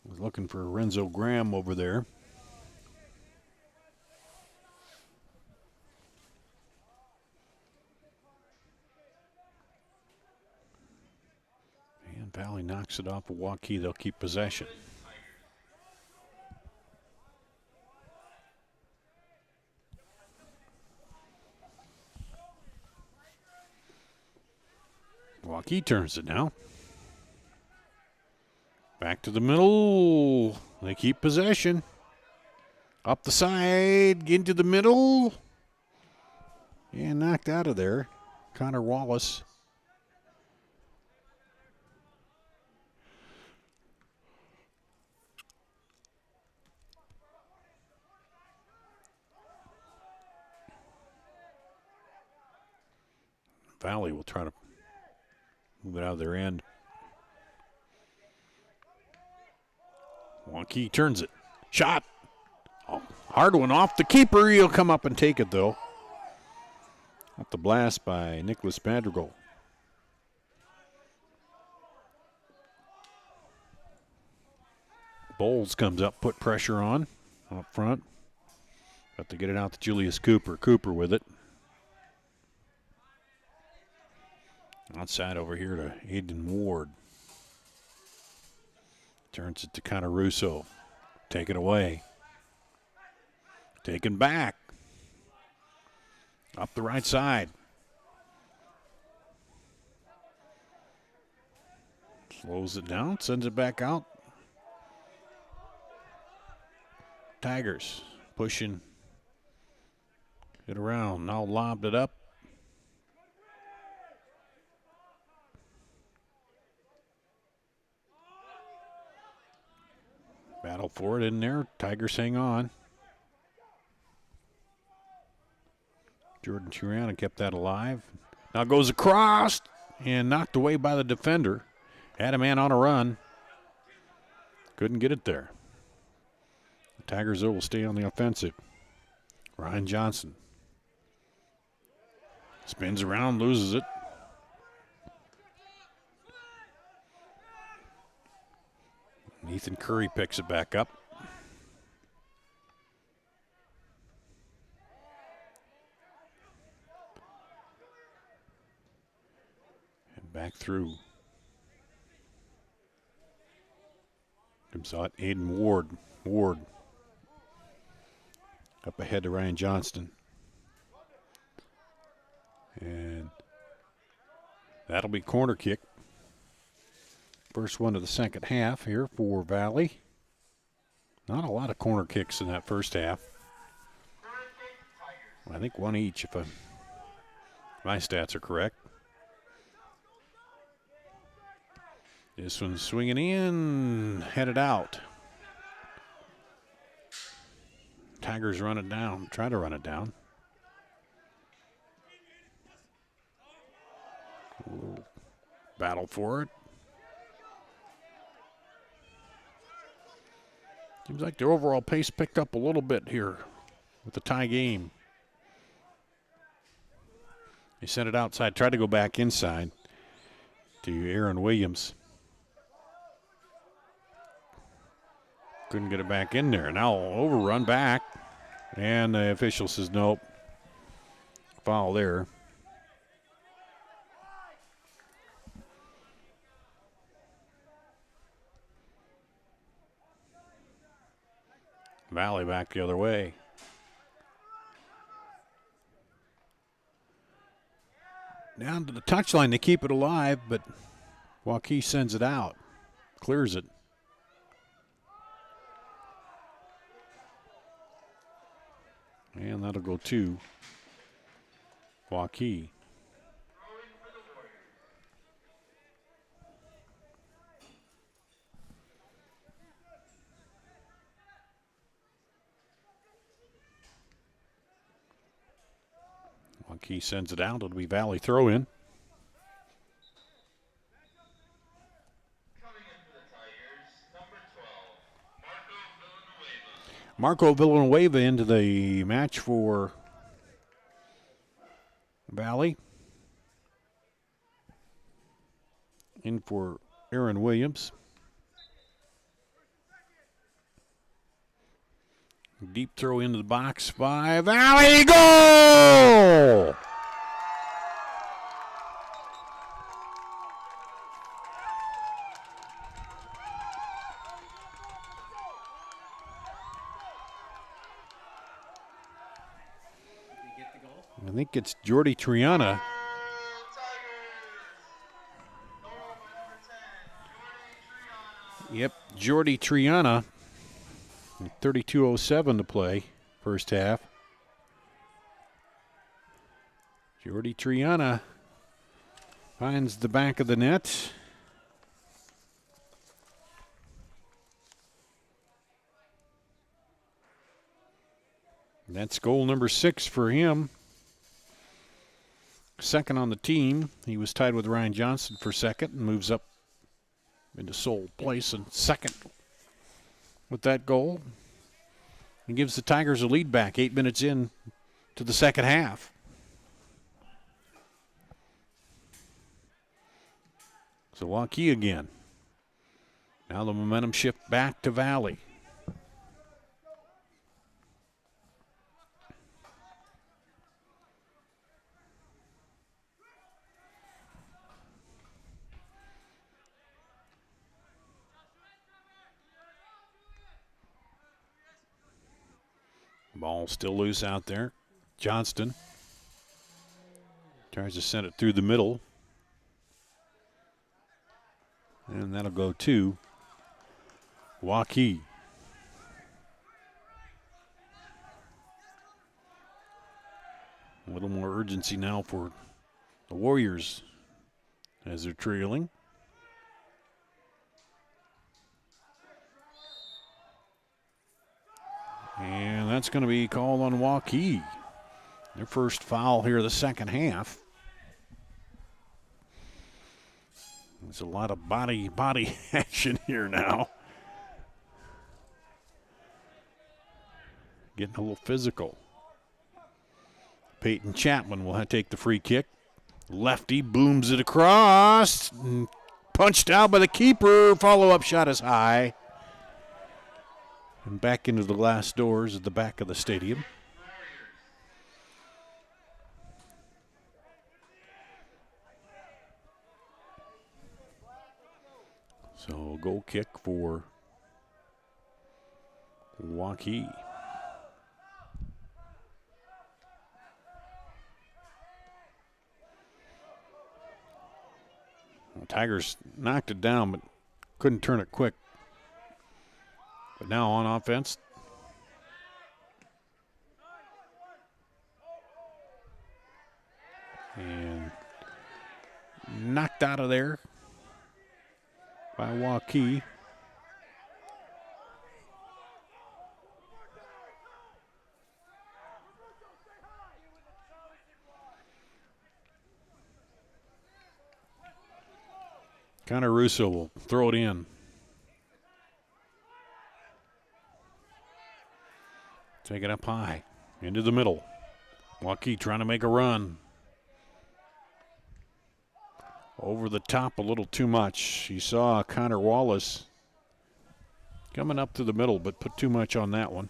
Was looking for Renzo Graham over there. And Valley knocks it off of Waukee. They'll keep possession. Waukee turns it now. Back to the middle. They keep possession. Up the side, into the middle. And knocked out of there. Connor Wallace. Valley will try to move it out of their end. Waukee turns it. Shot. Oh, hard one off the keeper. He'll come up and take it, though. Off the blast by Nicholas Madrigal. Bowles comes up, put pressure on up front. Got to get it out to Julius Cooper. Cooper with it. Outside over here to Aiden Ward. Turns it to Connor Russo. Take it away. Taken back. Up the right side. Slows it down, sends it back out. Tigers pushing it around. Now lobbed it up. Battle for it in there. Tigers hang on. Jordan Churiana kept that alive. Now goes across and knocked away by the defender. Had a man on a run. Couldn't get it there. The Tigers, though, will stay on the offensive. Ryan Johnson. Spins around, loses it. Ethan Curry picks it back up. And back through. Comes out Aiden Ward. Ward up ahead to Ryan Johnston. And that'll be corner kick. First one of the second half here for Valley. Not a lot of corner kicks in that first half. I think one each if my stats are correct. This one's swinging in, headed out. Tigers run it down, try to run it down. Battle for it. Seems like their overall pace picked up a little bit here with the tie game. They sent it outside, tried to go back inside to Aaron Williams. Couldn't get it back in there. Now overrun back. And the official says nope. Foul there. Valley back the other way. Down to the touchline, they keep it alive, but Waukee sends it out, clears it. And that'll go to Waukee. Waukee sends it out. It'll be Valley throw in. Marco Villanueva into the match for Valley. In for Aaron Williams. Deep throw into the box by Valley. Goal! I think it's Jordy Triana. Yep, Jordy Triana. 32:07 to play, first half. Jordy Triana finds the back of the net. That's goal number 6 for him. Second on the team. He was tied with Ryan Johnson for second and moves up into sole place in second with that goal. He gives the Tigers a lead back 8 minutes in to the second half. So Waukee again. Now the momentum shift back to Valley. Ball still loose out there. Johnston tries to send it through the middle. And that'll go to Waukee. A little more urgency now for the Warriors as they're trailing. And that's going to be called on Waukee. Their first foul here of the second half. There's a lot of body action here now. Getting a little physical. Peyton Chapman will take the free kick. Lefty booms it across. Punched out by the keeper. Follow-up shot is high. And back into the glass doors at the back of the stadium. So goal kick for Waukee. Well, Tigers knocked it down, but couldn't turn it quick. But now on offense. And knocked out of there by Waukee. Connor Russo will throw it in. Take it up high, into the middle. Waukee trying to make a run. Over the top a little too much. You saw Connor Wallace coming up to the middle, but put too much on that one.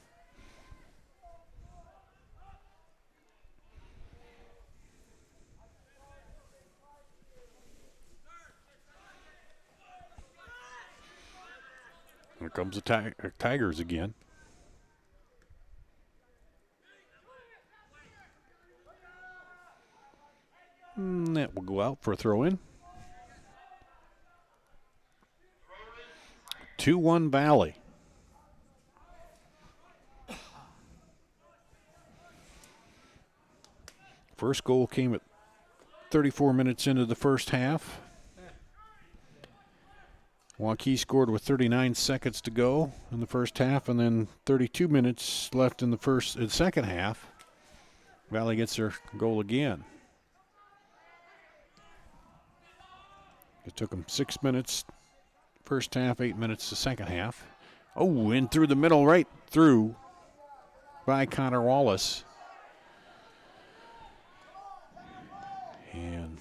Here comes the Tigers again. That will go out for a throw-in. 2-1 Valley. First goal came at 34 minutes into the first half. Waukee scored with 39 seconds to go in the first half, and then 32 minutes left in the second half. Valley gets their goal again. It took them 6 minutes first half, 8 minutes the second half. Oh, in through the middle, right through by Connor Wallace. And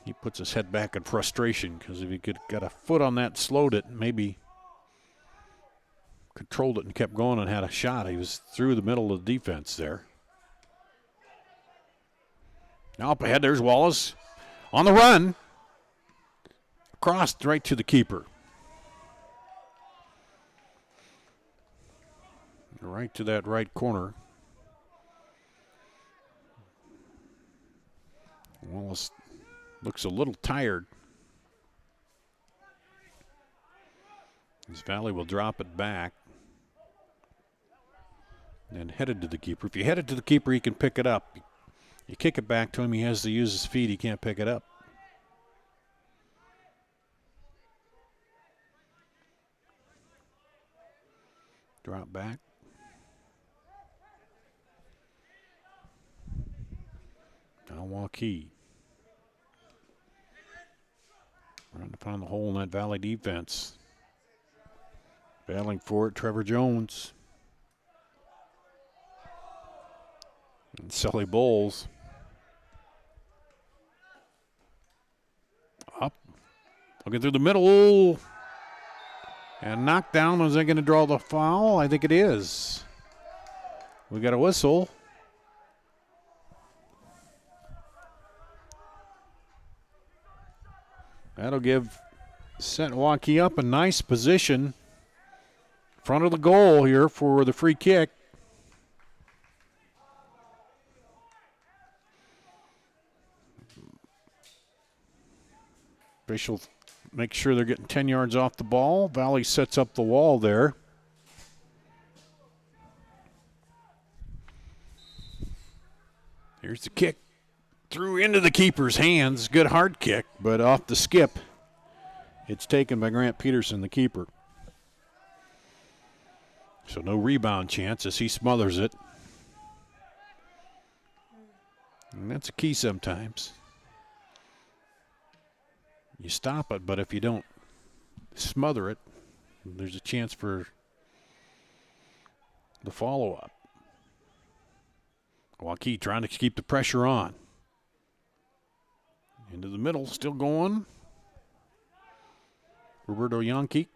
he puts his head back in frustration because if he could got a foot on that, slowed it, maybe controlled it and kept going and had a shot. He was through the middle of the defense there. Now up ahead, there's Wallace on the run. Crossed right to the keeper. Right to that right corner. Wallace looks a little tired. This Valley will drop it back. And headed to the keeper. If you head it to the keeper, he can pick it up. You kick it back to him, he has to use his feet, he can't pick it up. Drop back. Now Waukee. Trying to find the hole in that Valley defense. Battling for it, Trevor Jones. And Sully Bowles. Up. Looking through the middle. And knocked down. Is that going to draw the foul? I think it is. We got a whistle. That'll set Waukee up a nice position. Front of the goal here for the free kick. Official make sure they're getting 10 yards off the ball. Valley sets up the wall there. Here's the kick. Threw into the keeper's hands. Good hard kick, but off the skip. It's taken by Grant Peterson, the keeper. So no rebound chance as he smothers it. And that's a key sometimes. You stop it, but if you don't smother it, there's a chance for the follow-up. Waukee trying to keep the pressure on. Into the middle, still going. Roberto Yonke.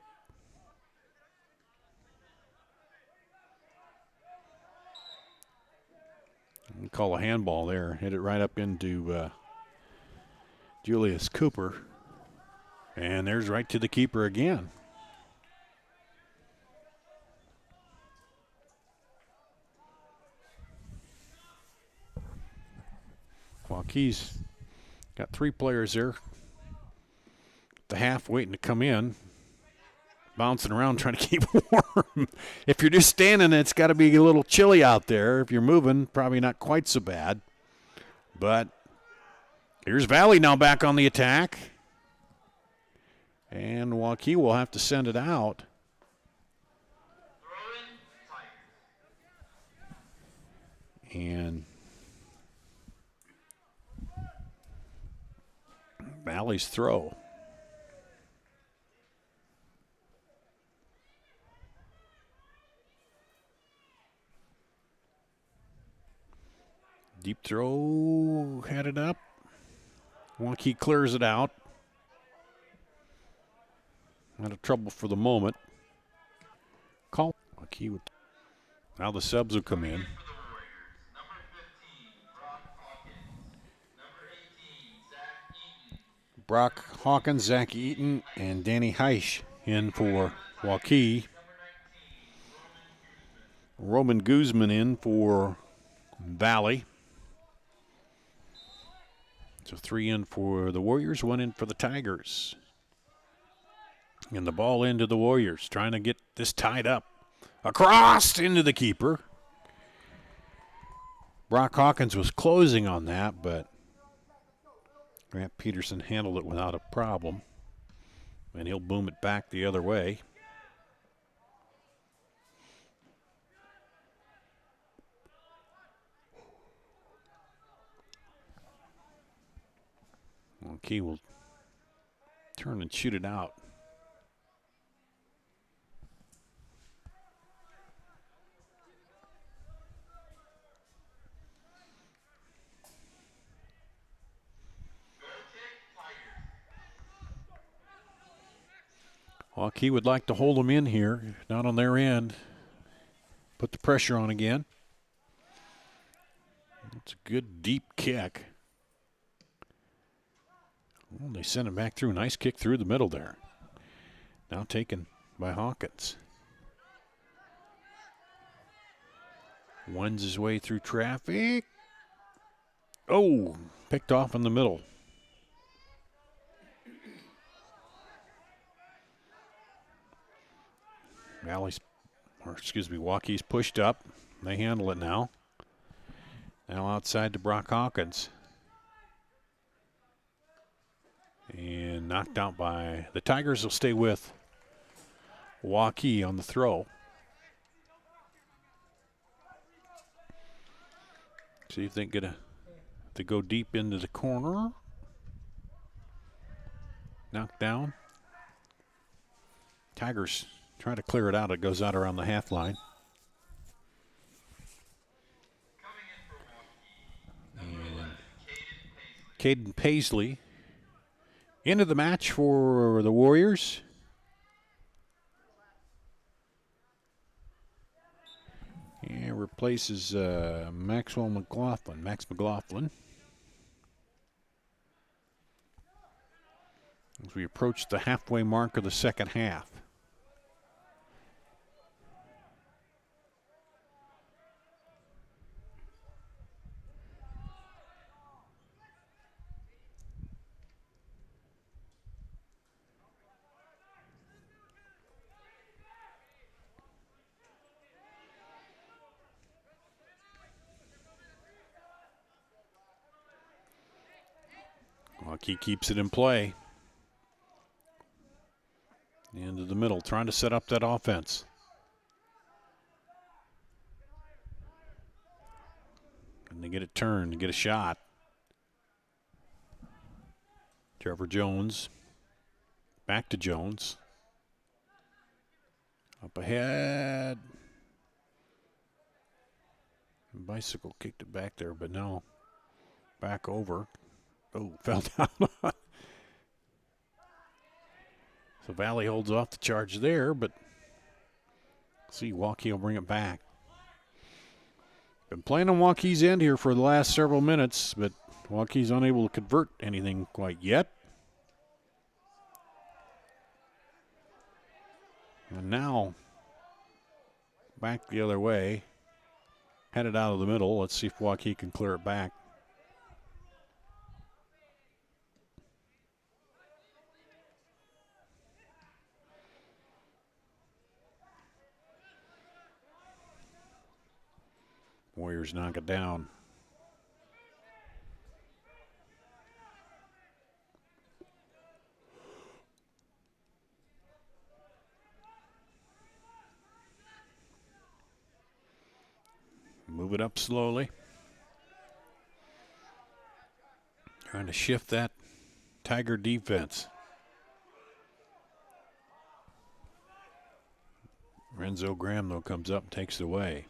Call a handball there. Hit it right up into Julius Cooper. And there's right to the keeper again. Waukee's got 3 players there. The half waiting to come in. Bouncing around trying to keep warm. If you're just standing, it's got to be a little chilly out there. If you're moving, probably not quite so bad. But here's Valley now back on the attack. And Waukee will have to send it out. And Valley's throw. Deep throw headed up. Waukee clears it out. Out of trouble for the moment. Call. Waukee would. Now the subs will come in. Brock Hawkins, Zach Eaton, and Danny Heisch in for Waukee. Roman Guzman in for Valley. So 3 in for the Warriors, 1 in for the Tigers. And the ball into the Warriors, trying to get this tied up. Across into the keeper. Brock Hawkins was closing on that, but Grant Peterson handled it without a problem. And he'll boom it back the other way. Waukee will turn and shoot it out. Waukee would like to hold them in here, not on their end. Put the pressure on again. It's a good deep kick. Well, they send it back through. Nice kick through the middle there. Now taken by Hawkins. Winds his way through traffic. Oh, picked off in the middle. Waukee's pushed up. They handle it now. Now outside to Brock Hawkins. And knocked out by the Tigers. Will stay with Waukee on the throw. See if they can get to go deep into the corner. Knocked down. Tigers trying to clear it out. It goes out around the half line. And Caden Paisley into the match for the Warriors. And replaces Max McLaughlin. As we approach the halfway mark of the second half. Waukee keeps it in play. Into the middle, trying to set up that offense. And they get it turned, get a shot. Trevor Jones. Back to Jones. Up ahead. Bicycle kicked it back there, but no. Back over. Oh, fell down. So Valley holds off the charge there, but see, Waukee will bring it back. Been playing on Waukee's end here for the last several minutes, but Waukee's unable to convert anything quite yet. And now, back the other way, headed out of the middle. Let's see if Waukee can clear it back. Warriors knock it down. Move it up slowly. Trying to shift that Tiger defense. Renzo Graham, though, comes up and takes it away.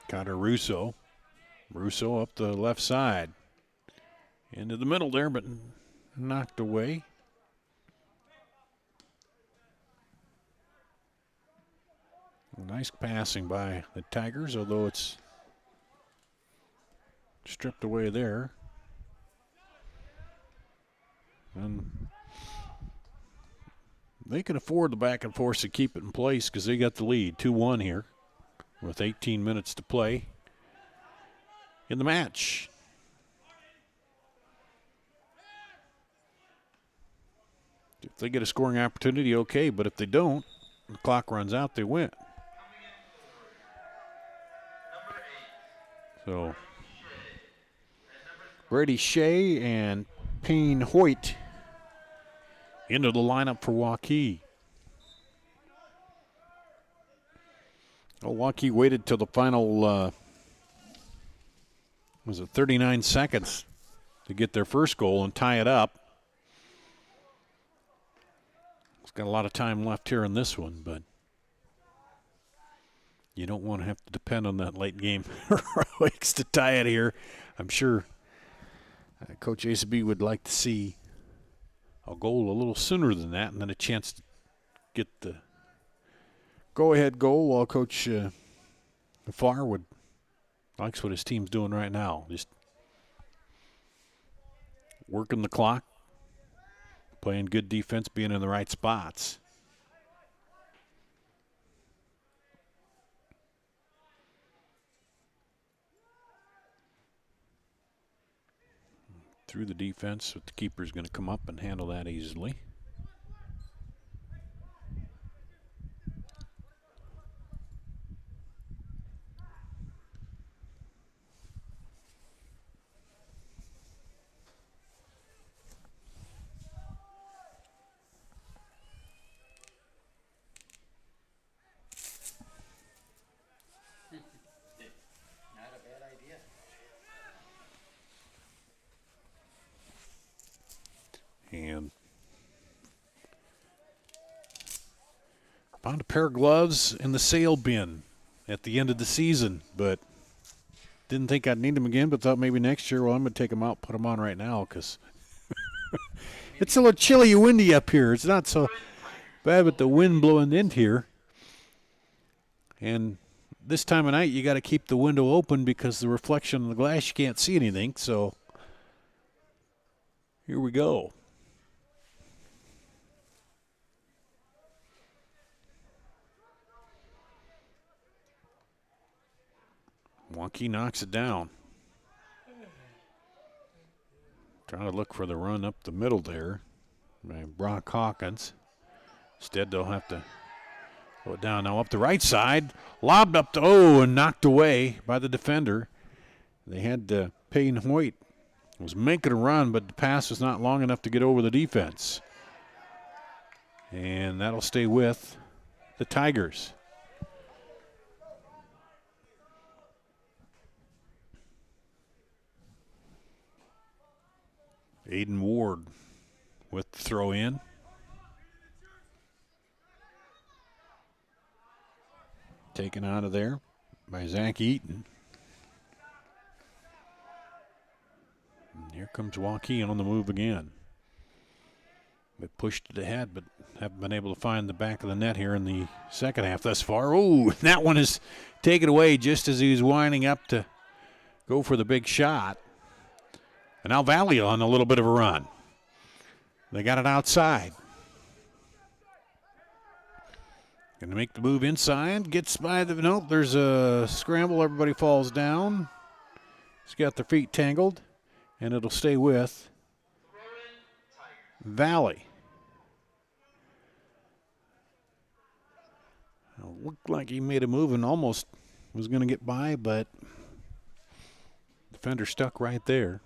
Connor Russo. Russo up the left side. Into the middle there, but knocked away. Nice passing by the Tigers, although it's stripped away there. And they can afford the back and forth to keep it in place because they got the lead, 2-1 here with 18 minutes to play in the match. If they get a scoring opportunity, okay, but if they don't, the clock runs out, they win. So Brady Shea and Payne Hoyt into the lineup for Waukee. Well, Waukee waited till the final, 39 seconds to get their first goal and tie it up. It's got a lot of time left here in this one, but you don't want to have to depend on that late game heroics to tie it here. I'm sure Coach Aceby would like to see a goal a little sooner than that and then a chance to get the go-ahead goal while Coach Farwood likes what his team's doing right now. Just working the clock, playing good defense, being in the right spots. Through the defense, but the keeper's going to come up and handle that easily. Not a bad idea. And found a pair of gloves in the sale bin at the end of the season, but didn't think I'd need them again, but thought maybe next year, well, I'm going to take them out, put them on right now because it's a little chilly and windy up here. It's not so bad with the wind blowing in here. And this time of night, you got to keep the window open because the reflection of the glass, you can't see anything. So here we go. Waukee knocks it down. Trying to look for the run up the middle there by Brock Hawkins. Instead, they'll have to go down now up the right side. Lobbed up to, and knocked away by the defender. They had Payne Hoyt was making a run, but the pass was not long enough to get over the defense. And that'll stay with the Tigers. Aiden Ward with the throw in. Taken out of there by Zach Eaton. And here comes Waukee on the move again. They pushed it ahead, but haven't been able to find the back of the net here in the second half thus far. Oh, that one is taken away just as he was winding up to go for the big shot. And now Valley on a little bit of a run. They got it outside. Going to make the move inside. Gets by the, nope, there's a scramble. Everybody falls down. He's got their feet tangled. And it'll stay with Valley. It looked like he made a move and almost was going to get by, but defender stuck right there.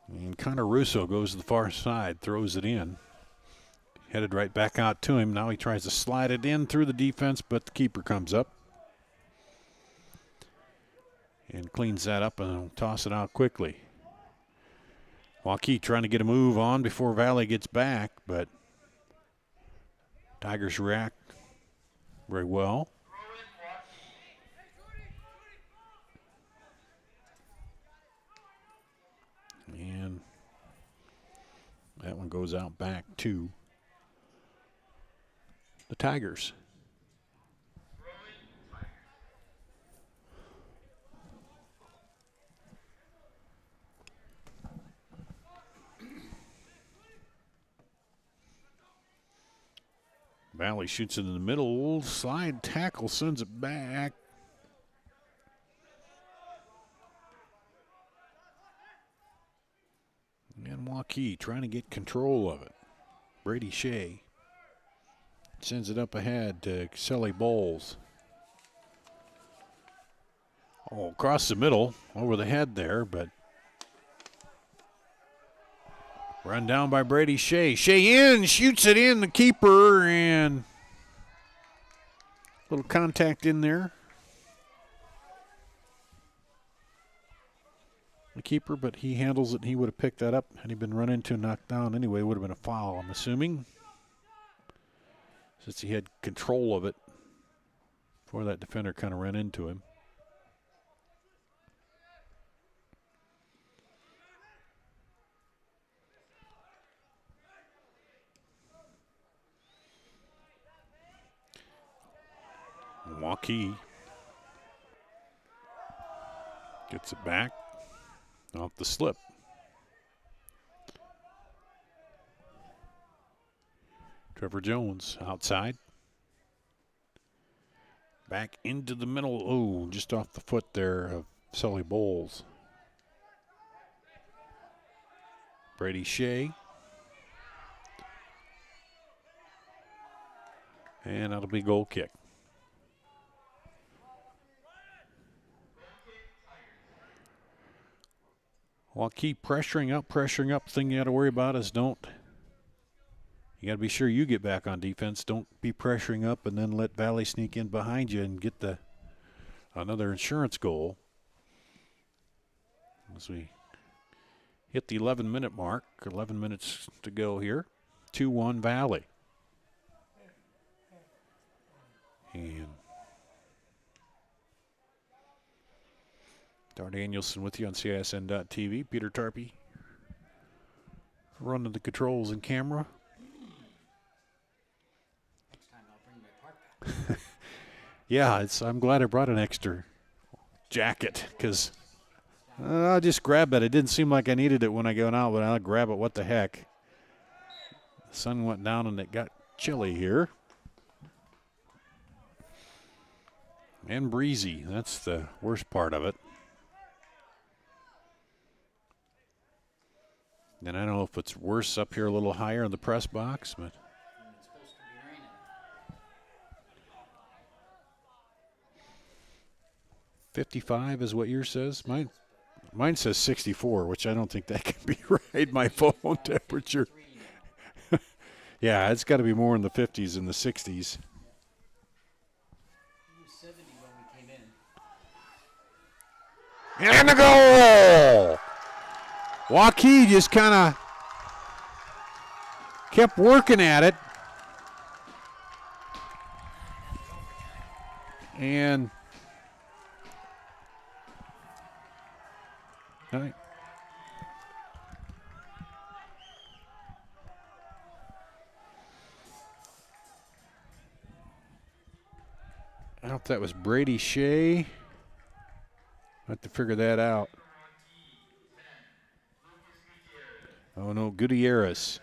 And Connor Russo goes to the far side, throws it in. Headed right back out to him. Now he tries to slide it in through the defense, but the keeper comes up and cleans that up and will toss it out quickly. Waukee trying to get a move on before Valley gets back, but Tigers react very well. And that one goes out back to the Tigers. Valley shoots it in the middle. Slide tackle sends it back. And Waukee trying to get control of it. Brady Shea sends it up ahead to Sully Bowles. Oh, across the middle, over the head there, but run down by Brady Shea. Shea in, shoots it in, the keeper, and a little contact in there. The keeper, but he handles it. He would have picked that up had he been run into and knocked down anyway. Would have been a foul, I'm assuming, since he had control of it before that defender kind of ran into him. Waukee gets it back off the slip. Trevor Jones outside. Back into the middle. Oh, just off the foot there of Sully Bowles. Brady Shea. And that'll be goal kick. Waukee pressuring up. Thing you got to worry about is you got to be sure you get back on defense. Don't be pressuring up and then let Valley sneak in behind you and get another insurance goal. As we hit the 11-minute mark, 11 minutes to go here. 2-1 Valley. And Dar Danielson with you on CISN.TV. Peter Tarpey running the controls and camera. Next time I'll bring my park back. Yeah, I'm glad I brought an extra jacket because I'll just grab it. It didn't seem like I needed it when I got out, but I'll grab it. What the heck? The sun went down and it got chilly here. And breezy. That's the worst part of it. And I don't know if it's worse up here a little higher in the press box, but It's supposed to be raining. 55 is what yours says. Mine says 64, which I don't think that can be right. My phone temperature. Yeah, it's got to be more in the 50s than the 60s. It was 70 when we came in. And the goal! Waukee just kind of kept working at it. And all right. I don't know if that was Brady Shea. I have to figure that out. Oh, no, Gutierrez.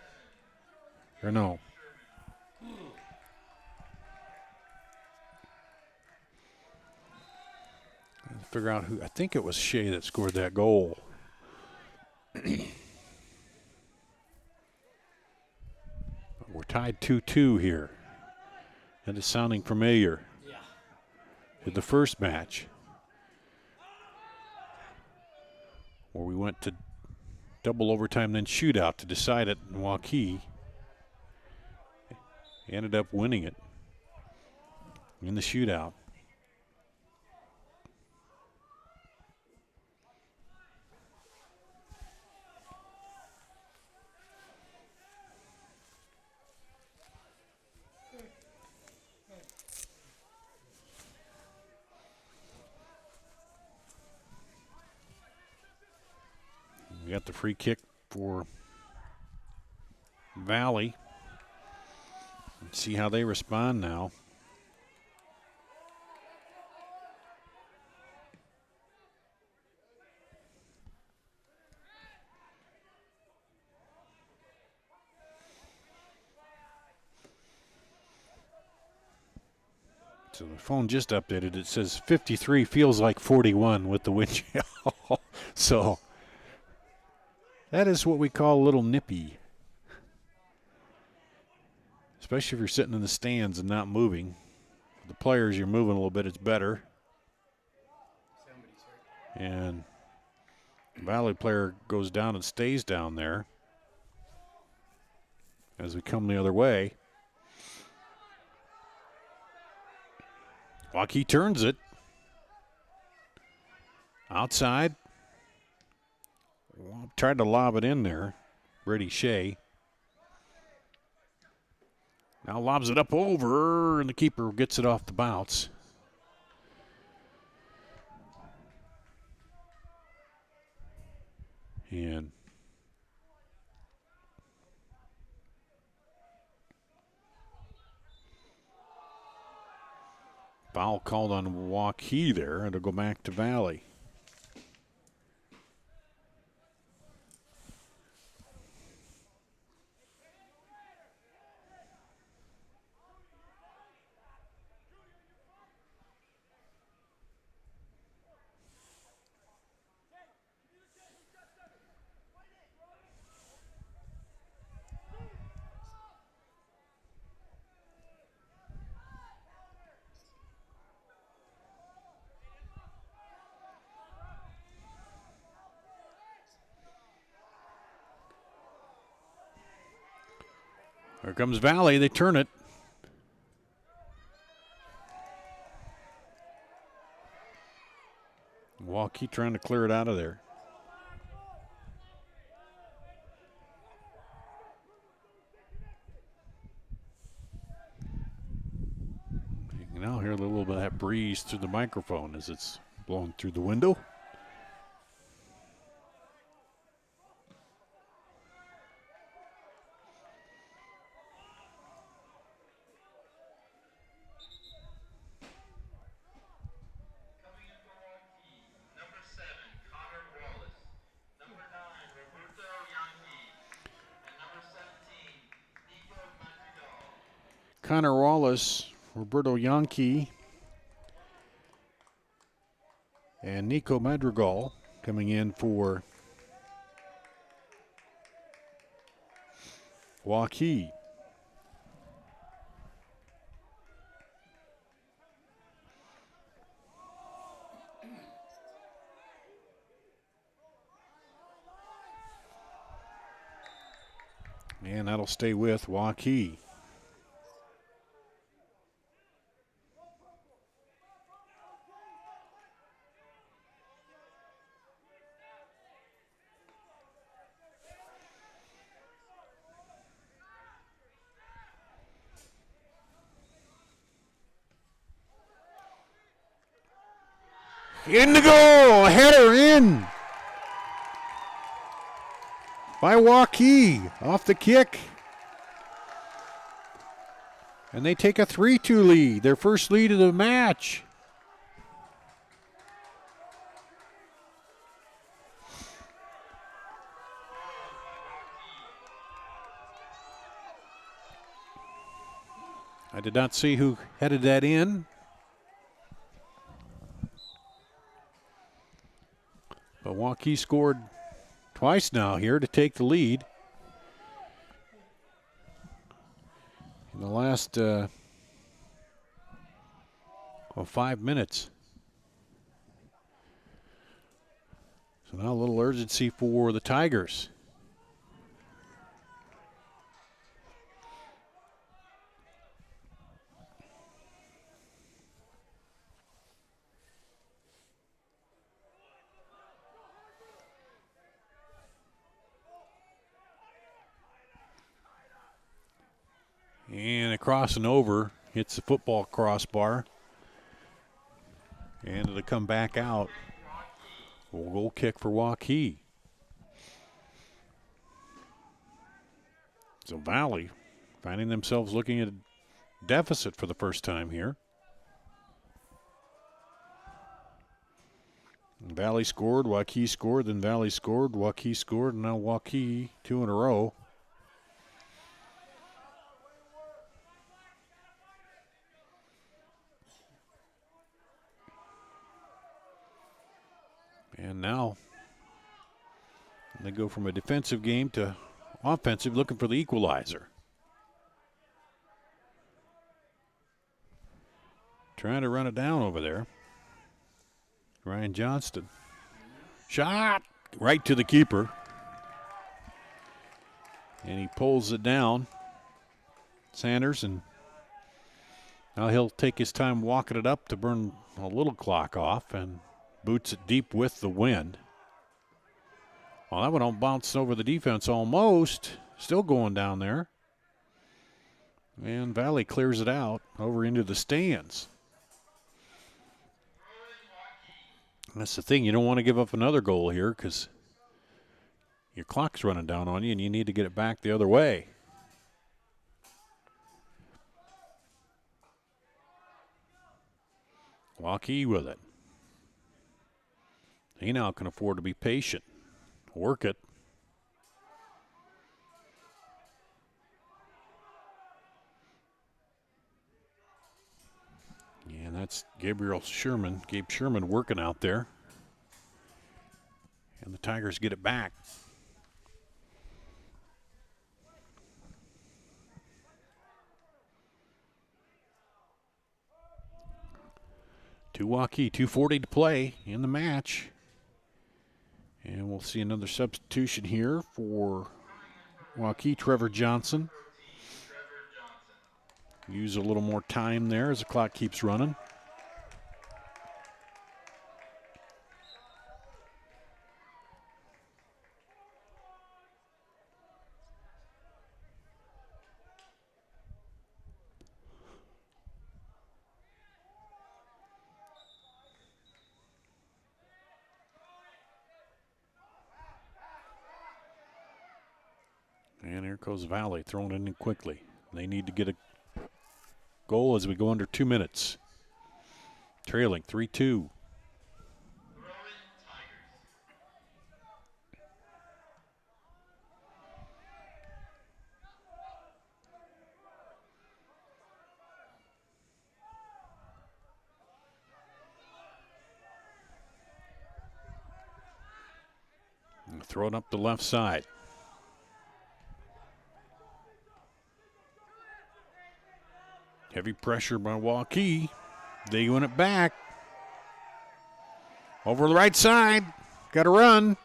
Or no. Figure out who. I think it was Shea that scored that goal. We're tied 2-2 here. That is sounding familiar. Yeah. With the first match, where we went to double overtime, then shootout to decide it in Waukee. Ended up winning it in the shootout. We got the free kick for Valley. Let's see how they respond now. So the phone just updated. It says 53 feels like 41 with the wind chill. So that is what we call a little nippy. Especially if you're sitting in the stands and not moving. For the players, you're moving a little bit, it's better. And the Valley player goes down and stays down there as we come the other way. Waukee turns it. Outside. Tried to lob it in there. Brady Shea. Now lobs it up over, and the keeper gets it off the bounce. And foul called on Waukee there. It'll go back to Valley. Here comes Valley. They turn it. Waukee trying to clear it out of there. You can now hear a little bit of that breeze through the microphone as it's blowing through the window. Connor Wallace, Roberto Yankee, and Nico Madrigal coming in for Waukee. And that'll stay with Waukee. In the goal. Header in. By Waukee. Off the kick. And they take a 3-2 lead. Their first lead of the match. I did not see who headed that in. But Waukee scored twice now here to take the lead. In the last 5 minutes. So now a little urgency for the Tigers. And across and over, hits the football crossbar. And it'll come back out. A goal kick for Waukee. So Valley finding themselves looking at a deficit for the first time here. Valley scored, Waukee scored, then Valley scored, Waukee scored, and now Waukee 2 in a row. And now they go from a defensive game to offensive, looking for the equalizer. Trying to run it down over there. Ryan Johnston. Shot right to the keeper. And he pulls it down. Sanders, and now he'll take his time walking it up to burn a little clock off and boots it deep with the wind. Well, that one all bounced over the defense almost. Still going down there. And Valley clears it out over into the stands. That's the thing. You don't want to give up another goal here because your clock's running down on you and you need to get it back the other way. Waukee with it. He now can afford to be patient. Work it. And that's Gabe Sherman working out there. And the Tigers get it back. To Waukee, 2:40 to play in the match. And we'll see another substitution here for Waukee, Trevor Johnson. Use a little more time there as the clock keeps running. And here goes Valley, throwing it in quickly. They need to get a goal as we go under 2 minutes. Trailing 3-2. Throw it up the left side. Heavy pressure by Waukee. They win it back. Over the right side. Got to run.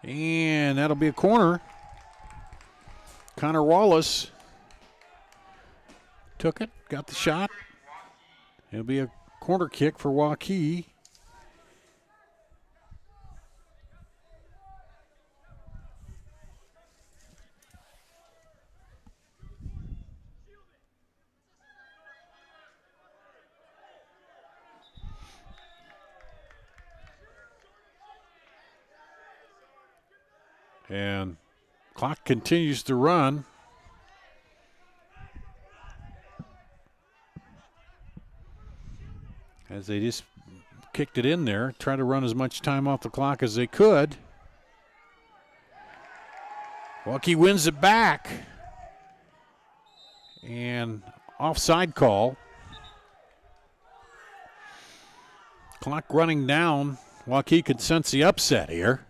And that'll be a corner. Connor Wallace took it, got the shot. It'll be a corner kick for Waukee. And clock continues to run. As they just kicked it in there, try to run as much time off the clock as they could. Waukee wins it back. And offside call. Clock running down. Waukee could sense the upset here.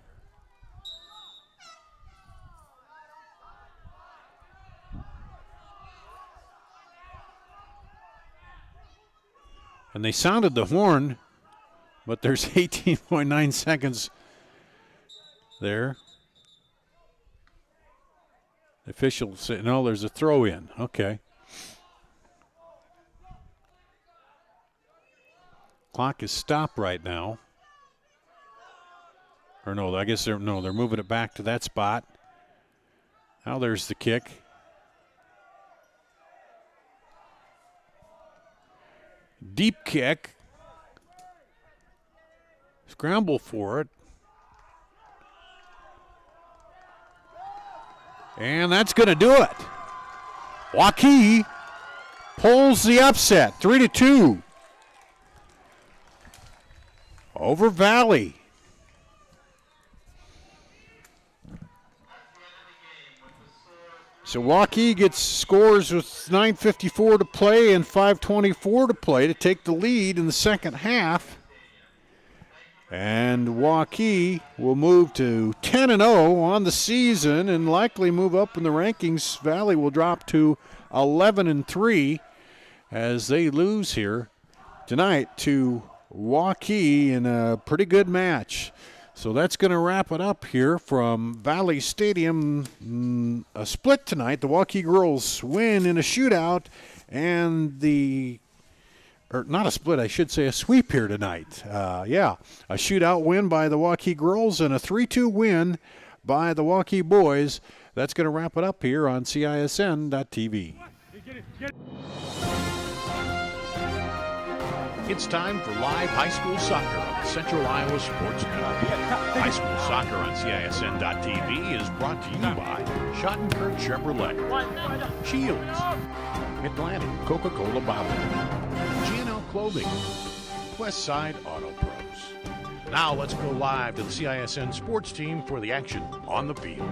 And they sounded the horn, but there's 18.9 seconds there. The official said, no, there's a throw in. Okay. Clock is stopped right now. Or no, I guess they're moving it back to that spot. Now there's the kick. Deep kick. Scramble for it. And that's going to do it. Waukee pulls the upset, 3-2 over Valley. So Waukee scores with 9:54 to play and 5:24 to play to take the lead in the second half. And Waukee will move to 10-0 on the season and likely move up in the rankings. Valley will drop to 11-3 as they lose here tonight to Waukee in a pretty good match. So that's going to wrap it up here from Valley Stadium. A split tonight. The Waukee girls win in a shootout, and not a split, I should say a sweep here tonight. A shootout win by the Waukee girls and a 3-2 win by the Waukee boys. That's going to wrap it up here on CISN.TV. It's time for live high school soccer on the Central Iowa Sports Network. High school soccer on CISN.TV is brought to you by Schottenkirk Chevrolet, Shields, Atlantic Coca-Cola Bottling, GNL Clothing, Westside Auto Pros. Now let's go live to the CISN sports team for the action on the field.